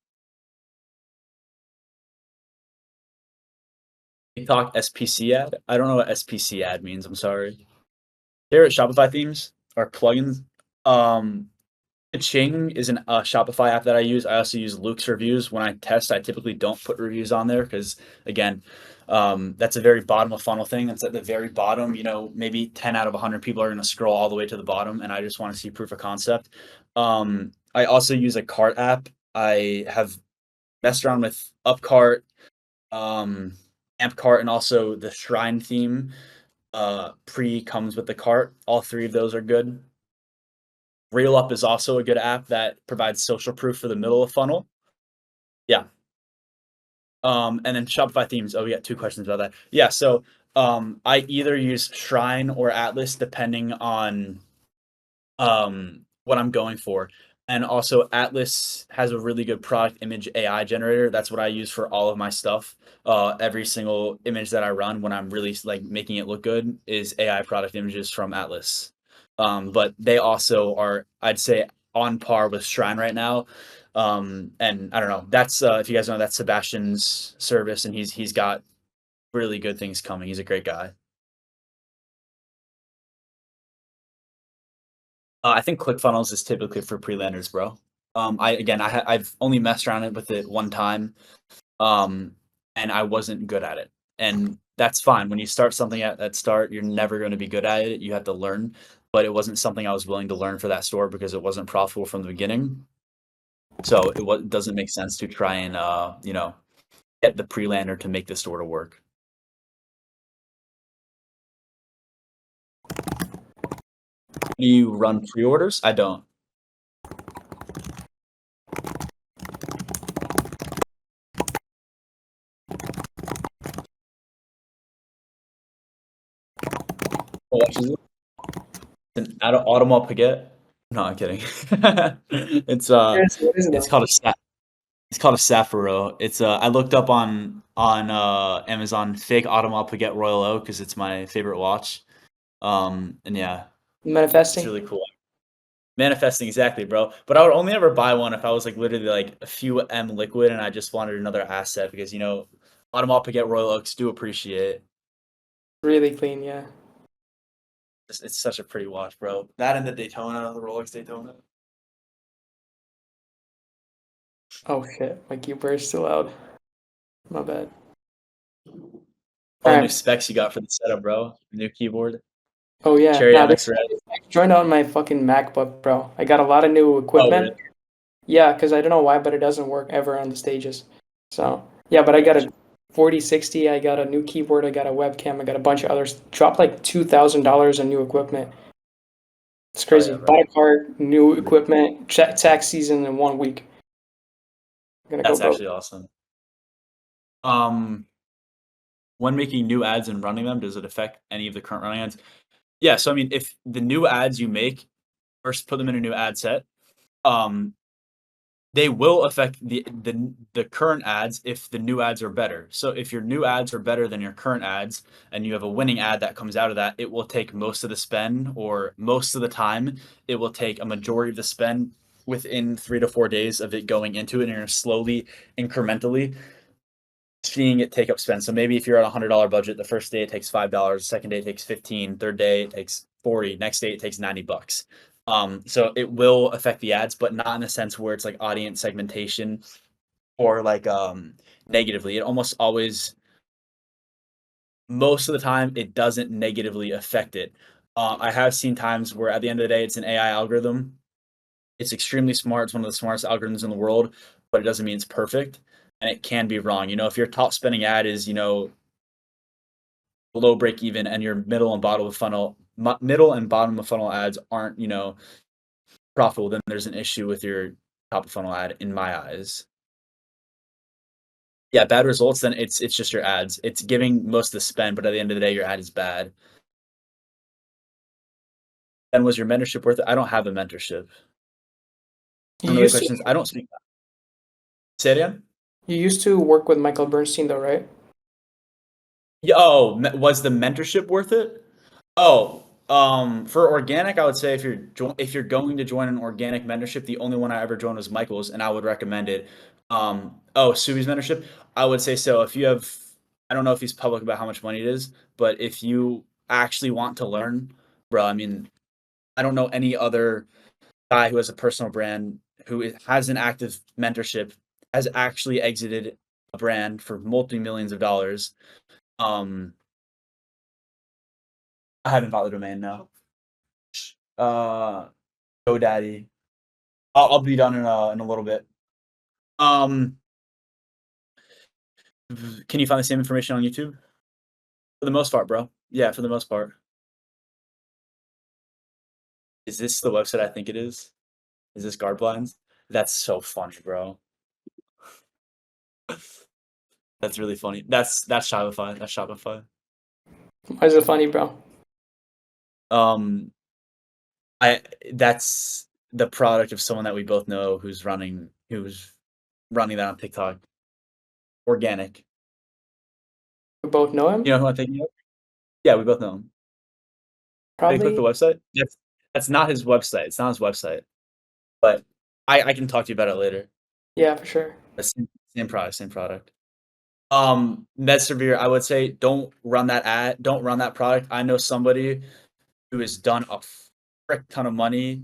TikTok SPC ad. I don't know what SPC ad means. I'm sorry. Favorite Shopify themes or plugins. Um, Ching is a Shopify app that I use. I also use Luke's reviews when I test. I typically don't put reviews on there because, again, that's a very bottom of funnel thing. It's at the very bottom. You know, maybe 10 out of 100 people are going to scroll all the way to the bottom, and I just want to see proof of concept. I also use a cart app. I have messed around with Upcart, um, Ampcart, and also the Shrine theme. Pre comes with the cart. All three of those are good. ReelUp is also a good app that provides social proof for the middle of funnel. Yeah. And then Shopify themes. Oh, we got two questions about that. Yeah. So I either use Shrine or Atlas depending on what I'm going for. And also Atlas has a really good product image AI generator. That's what I use for all of my stuff. Every single image that I run when I'm really like making it look good is AI product images from Atlas. But they also are, I'd say, on par with Shrine right now. And I don't know. That's if you guys know, that's Sebastian's service, and he's got really good things coming. He's a great guy. I think ClickFunnels is typically for pre-landers, bro. I've only messed around with it one time, um, and I wasn't good at it, and that's fine. When you start something at that start, you're never going to be good at it. You have to learn, but it wasn't something I was willing to learn for that store because it wasn't profitable from the beginning. So doesn't make sense to try and get the pre-lander to make the store to work. Do you run pre-orders? I don't. How much is it? An Automobile Piguet? No, I'm kidding. It's Seriously, what is it it's though? called a it's called a Safaro. It's I looked up on Amazon fake Audemars Piguet Royal Oak because it's my favorite watch. And yeah, it's Manifesting? really cool. Manifesting exactly, bro. But I would only ever buy one if I was like literally like a few M liquid and I just wanted another asset because Audemars Piguet Royal Oaks do appreciate. Really clean, yeah. It's such a pretty watch, bro. That and the Daytona, the Rolex Daytona. Oh shit, my keyboard is still loud. My bad. All All the new right. specs you got for the setup, bro. New keyboard. Oh yeah, Cherry nah, MX Red. I joined on my fucking MacBook, bro. I got a lot of new Oh, really? equipment. Yeah, because I don't know why, but it doesn't work ever on the stages. So yeah, but I got a 4060. I got a new keyboard. I got a webcam. I got a bunch of others. Dropped like $2,000 on new equipment. It's Oh yeah, crazy. bro. Bought a car, new equipment, tax season in 1 week. I'm gonna go That's broke. actually awesome. Um, when making new ads and running them, does it affect any of the current running ads? Yeah. So I mean, if the new ads you make, first put them in a new ad set, um, they will affect the current ads if the new ads are better. So if your new ads are better than your current ads and you have a winning ad that comes out of that, it will take most of the spend, or most of the time it will take a majority of the spend within 3 to 4 days of it going into it, and you're slowly, incrementally seeing it take up spend. So maybe if you're at $100 budget, the first day it takes $5, second day it takes 15, third day it takes 40, next day it takes $90. So it will affect the ads, but not in a sense where it's like audience segmentation or like negatively. It almost always, most of the time, it doesn't negatively affect it. I have seen times where at the end of the day, it's an AI algorithm. It's extremely smart. It's one of the smartest algorithms in the world, but it doesn't mean it's perfect, and it can be wrong. If your top spending ad is, below break even, and your middle and bottom of funnel ads aren't, profitable, then there's an issue with your top of funnel ad in my eyes. Yeah, bad results, then it's just your ads. It's giving most of the spend, but at the end of the day, your ad is bad. And was your mentorship worth it? I don't have a mentorship. You One of the used to questions, I don't speak. Say it again? you used to work with Michael Bernstein though, right? Yeah. Oh, was the mentorship worth it? Oh, for organic, I would say if you're going to join an organic mentorship, the only one I ever joined was Michael's, and I would recommend it. Oh, Subi's mentorship, I would say so. If you have, I don't know if he's public about how much money it is, but if you actually want to learn, bro, I mean, I don't know any other guy who has a personal brand has an active mentorship, has actually exited a brand for multi millions of dollars. Um, I haven't bought the domain now. Uh, GoDaddy. I'll be done in a little bit. Um, can you find the same information on YouTube? For the most part, bro. Yeah, for the most part. Is this the website I think it is? Is this Guard Blinds? That's so funny, bro. That's really funny. That's Shopify. That's Shopify. Why is it funny, bro? Um, I that's the product of someone that we both know who's running that on TikTok. Organic. We both know You him? know who I'm thinking of? Yeah, we both know him. Have you clicked the Probably. website? That's not his website. It's not his website. But I can talk to you about it later. Yeah, for sure. The same product, same product. MedSevere, I would say don't run that ad, don't run that product. I know somebody who has done a frick ton of money,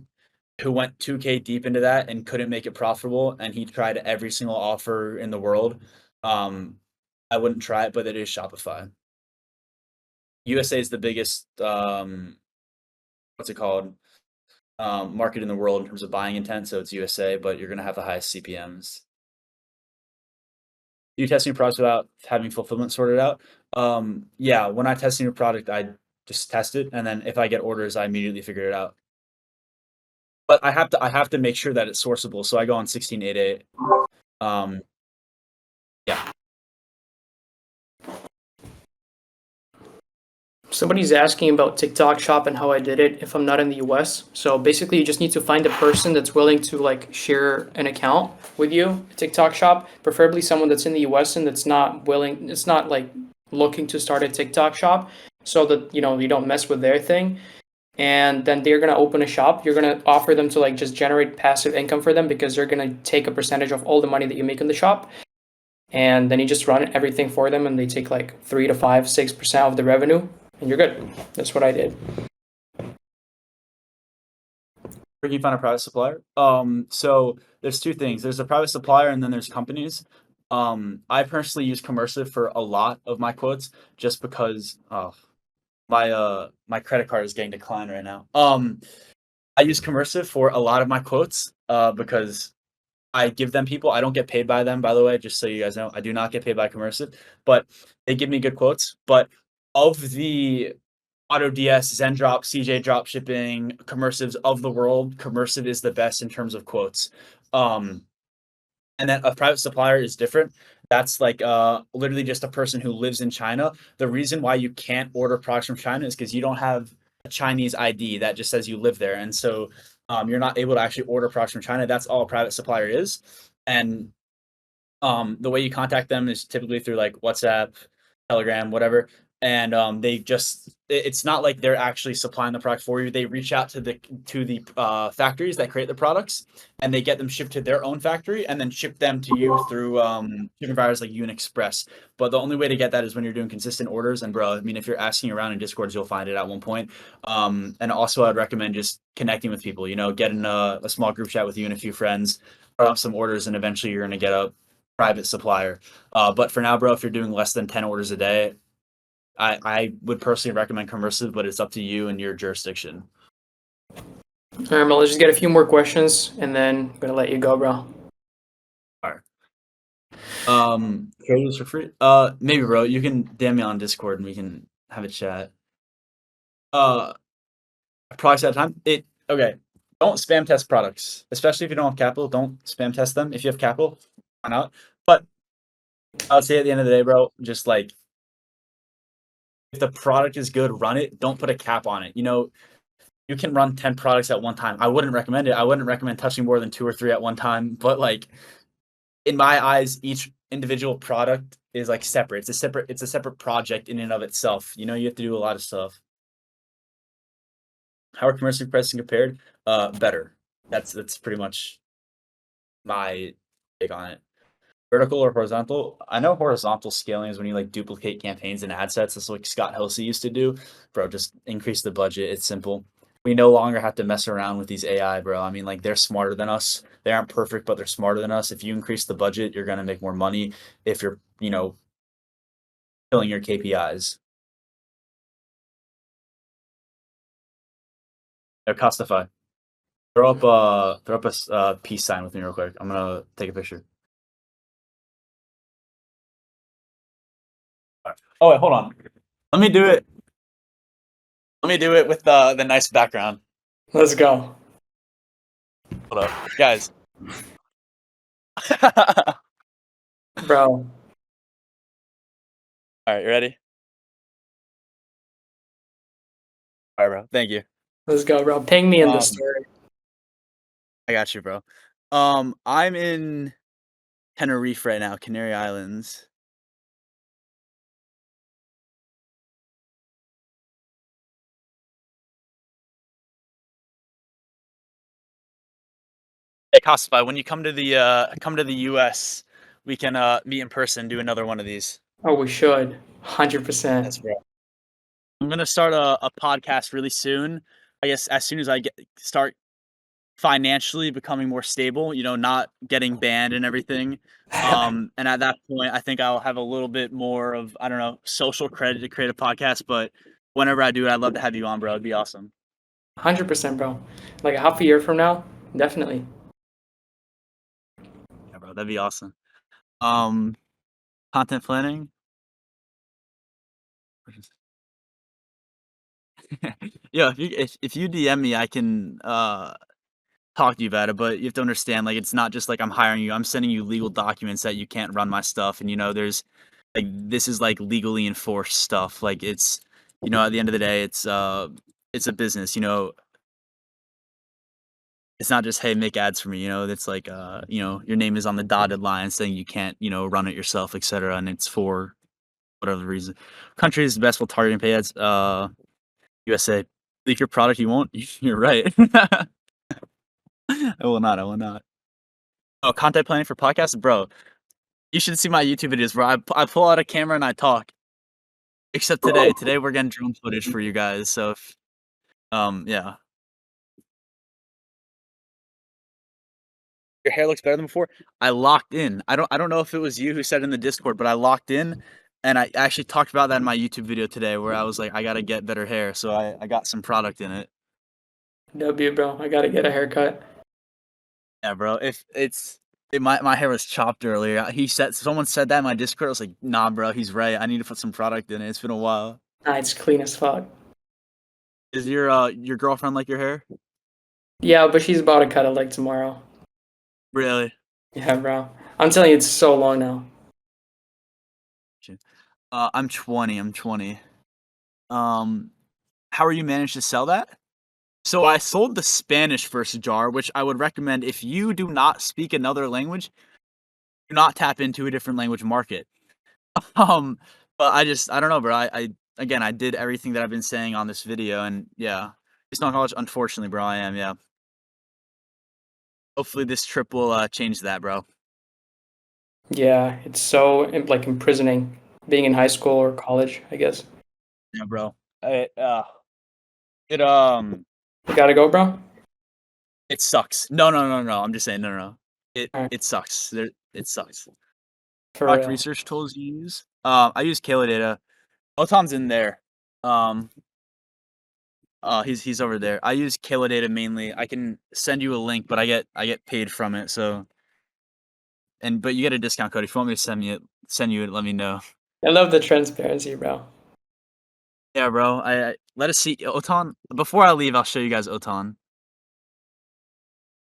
who went 2K deep into that and couldn't make it profitable, and he tried every single offer in the world. Um, I wouldn't try it, but it is Shopify. USA is the biggest, what's it called? Market in the world in terms of buying intent, so it's USA, but you're gonna have the highest CPMs. You testing your product without having fulfillment sorted out? Yeah, when I test a new product, I just test it, and then if I get orders, I immediately figure it out. But I have to make sure that it's sourceable, so I go on 1688. Um, yeah. Somebody's asking about TikTok Shop and how I did it if I'm not in the US. So basically, you just need to find a person that's willing to like share an account with you, a TikTok Shop, preferably someone that's in the US and that's not willing, it's not like looking to start a TikTok Shop so that, you don't mess with their thing. And then they're gonna open a shop. You're gonna offer them to like just generate passive income for them because they're gonna take a percentage of all the money that you make in the shop. And then you just run everything for them and they take like 3 to 5, 6% of the revenue and you're good. That's what I did. Where can you find a private supplier? So there's two things. There's a private supplier, and then there's companies. I personally use Commercive for a lot of my quotes just because My credit card is getting declined right now. I use Commercive for a lot of my quotes, because I give them people. I don't get paid by them, by the way, just so you guys know. I do not get paid by Commercive, but they give me good quotes. But of the AutoDS, ZenDrop, CJ Drop Shipping, Commercives of the world, Commercive is the best in terms of quotes. Um, and then a private supplier is different. That's like literally just a person who lives in China. The reason why you can't order products from China is because you don't have a Chinese ID that just says you live there, and so you're not able to actually order products from China. That's all a private supplier is, and the way you contact them is typically through like WhatsApp, Telegram, whatever. And they just it's not like they're actually supplying the product for you. They reach out to the factories that create the products, and they get them shipped to their own factory, and then ship them to you through shipping providers like Express. But the only way to get that is when you're doing consistent orders. And bro, I mean, if you're asking around in Discords, you'll find it at one point. And also, I'd recommend just connecting with people. Getting a small group chat with you and a few friends, put up some orders, and eventually you're gonna get a private supplier. But for now, bro, if you're doing less than 10 orders a day, I would personally recommend Commercive, but it's up to you and your jurisdiction. All right, bro. Let's just get a few more questions, and then I'm gonna let you go, bro. All right. Traders for free? Maybe, bro. You can DM me on Discord and we can have a chat. Products at a time. Okay. Don't spam test products, especially if you don't have capital. Don't spam test them. If you have capital, why not? But I would say at the end of the day, bro, just like if the product is good, run it. Don't put a cap on it. You can run 10 products at one time. I wouldn't recommend it. I wouldn't recommend touching more than 2 or 3 at one time. But like in my eyes, each individual product is like separate. It's a separate project in and of itself. You have to do a lot of stuff. How are commercial pricing compared? Better. That's pretty much my take on it. Vertical or horizontal? I know horizontal scaling is when you like duplicate campaigns and ad sets. That's like Scott Helsey used to do. Bro, just increase the budget. It's simple. We no longer have to mess around with these AI, bro. I mean, like they're smarter than us. They aren't perfect, but they're smarter than us. If you increase the budget, you're gonna make more money if you're, filling your KPIs. Costify. Throw up a peace sign with me real quick. I'm gonna take a picture. Oh wait, hold on. Let me do it. Let me do it with the nice background. Let's go, Hold up, guys. bro. All right, you ready? All right, bro. Thank you. Let's go, bro. Ping me in the Um, story. I got you, bro. I'm in Tenerife right now, Canary Islands. Hey, Costify, when you come to the US, we can meet in person, do another one of these. Oh, we should. 100%. That's right. I'm gonna start a podcast really soon. I guess as soon as I start financially becoming more stable, not getting banned and everything. And at that point, I think I'll have a little bit more of, I don't know, social credit to create a podcast. But whenever I do it, I'd love to have you on, bro. It'd be awesome. 100%, bro. Like a half a year from now, definitely. Yeah, bro, that'd be awesome. Um, Content planning. Yeah, if you DM me, I can talk to you about it, but you have to understand, like, it's not just like I'm hiring you. I'm sending you legal documents that you can't run my stuff, and there's like this is like legally enforced stuff. Like it's at the end of the day, it's a business. It's not just hey make ads for me. It's like your name is on the dotted line saying you can't run it yourself, etc. And it's for whatever reason. Country is the best for targeting pay ads. USA. Leak your product, you won't. You're right. I will not. I will not. Oh, content planning for podcasts, bro. You should see my YouTube videos, bro. I pull out a camera and I talk. Except today. Today we're getting drone footage for you guys. So yeah. Your hair looks better than before. I locked in. I don't know if it was you who said in the Discord, but I locked in And I actually talked about that in my YouTube video today, where I was like, I gotta get better hair, so I got some product in it. W, bro. I gotta get a haircut. Yeah, bro. If it's my hair was chopped earlier. Someone said that in my Discord. I was like, nah, bro, he's right. I need to put some product in it. It's been a while. Nah, it's clean as fuck. Is your girlfriend like your hair? Yeah, but she's about to cut it like tomorrow. Really? Yeah, bro. I'm telling you, it's so long now. I'm 20. I'm 20. Um, how are you managed to sell that? So I sold the Spanish first jar, which I would recommend if you do not speak another language, do not tap into a different language market. Um, but I don't know, bro. I again, I did everything that I've been saying on this video, and yeah, it's not college. Unfortunately, bro, I am. Yeah. Hopefully, this trip will change that, bro. Yeah, it's so like imprisoning being in high school or college, I guess. Yeah, bro. It You gotta go, bro? it sucks. No. I'm just saying, no. Alright, It sucks. It sucks. for Product real. research tools you use. I use Kayla Data. Otan's in there. Um, he's over there. I use Kayla Data mainly. I can send you a link, but I get paid from it. So but you get a discount code if you want me to send you it. Let me know. I love the transparency, bro. Yeah, bro. I let us see Otan. Before I leave, I'll show you guys Otan.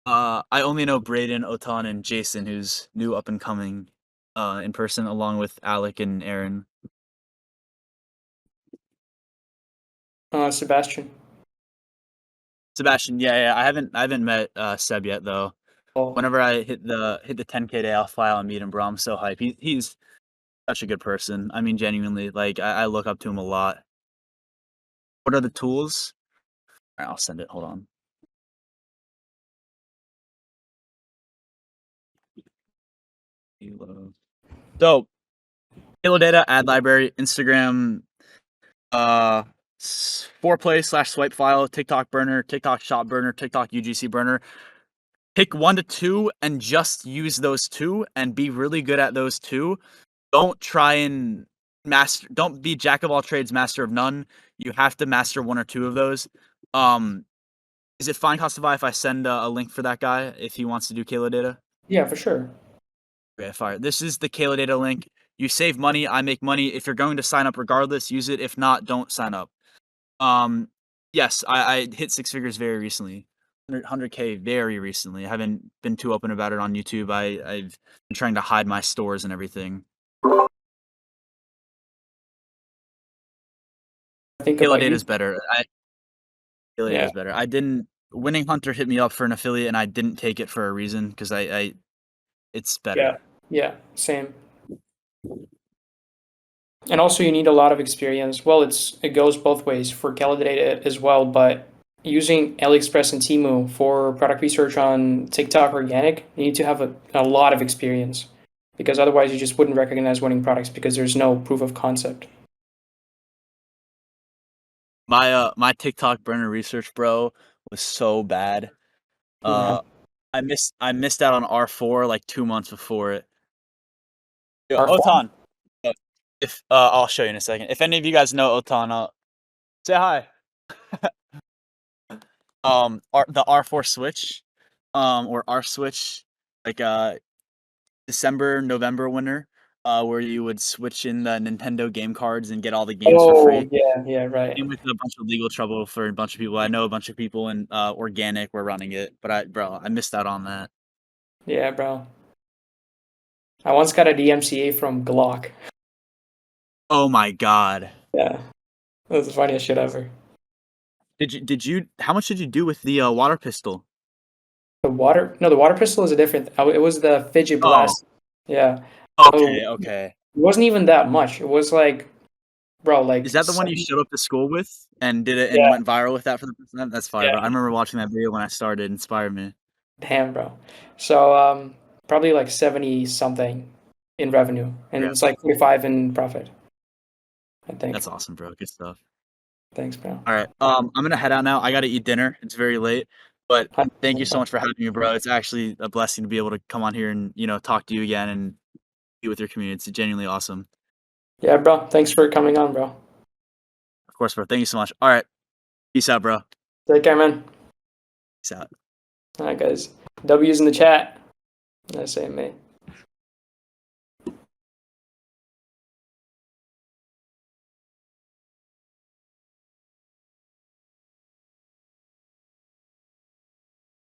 I only know Braden, Otan, and Jason, who's new up and coming, in person, along with Alec and Aaron. Sebastian. Sebastian, yeah. I haven't met Seb yet though. Oh, Whenever I hit the 10K day, I'll fly out and meet him, bro. I'm so hyped. He's such a good person. I mean, genuinely, like I look up to him a lot. What are the tools? All right, I'll send it. Hold on. So, Halo Data, Ad Library, Instagram, foreplay/swipe file, TikTok burner, TikTok shop burner, TikTok UGC burner. Pick 1 to 2 and just use those 2 and be really good at those 2. Don't try and don't be jack of all trades, master of none. You have to master 1 or 2 of those. Is it fine, Costify, if I send a link for that guy if he wants to do Kayla Data? yeah, for sure. Okay, fire. This is the Kayla Data link. You save money, I make money. If you're going to sign up regardless, use it. If not, don't sign up. Um, yes, I hit 6 figures very recently. 100K very recently. I haven't been too open about it on YouTube. I've been trying to hide my stores and everything. Think Kayla about Data you. is better. Kayla Data Yeah, is better. I didn't. Winning Hunter hit me up for an affiliate, and I didn't take it for a reason because it's yeah, better. yeah, same. And also, you need a lot of experience. Well, it goes both ways for Calidate as well, but using AliExpress and Temu for product research on TikTok organic, you need to have a lot of experience because otherwise you just wouldn't recognize winning products because there's no proof of concept. My TikTok burner research, bro, was so bad. Yeah. Uh, I missed out on R4 like 2 months before it. Yo, R4? Otan. If I'll show you in a second. If any of you guys know Otan, say hi. The R4 switch, or R switch, like December, November winter, where you would switch in the Nintendo game cards and get all the games for Oh, free. yeah, right. Came with a bunch of legal trouble for a bunch of people. I know a bunch of people in organic were running it, but I missed out on that. Yeah, bro. I once got a DMCA from Glock. Oh my god. Yeah, that was the funniest shit ever. Did you how much did you do with the water pistol? The water pistol is a different. It was the fidget Oh, blast. Yeah. Oh, okay. it wasn't even that much. It was like, bro, Is like that the one you seven. showed up to school with and did it and Yeah, went viral with that for the first time? That's fire, bro. I yeah. remember watching that video when I started. It inspired me. Damn, bro. So probably like 70 something in revenue, and Yeah, it's like 45 in profit. I think. that's awesome, bro. Good stuff. Thanks, bro. All right. I'm gonna head out now. I gotta eat dinner. It's very late. But thank you 100%, so bro. much for having me, bro. It's actually a blessing to be able to come on here and, talk to you again and be with your community. It's genuinely awesome. Yeah, bro. Thanks for coming on, bro. Of course, bro. Thank you so much. All right. Peace out, bro. Take care, man. Peace out. All right, guys. W's in the chat. I say me.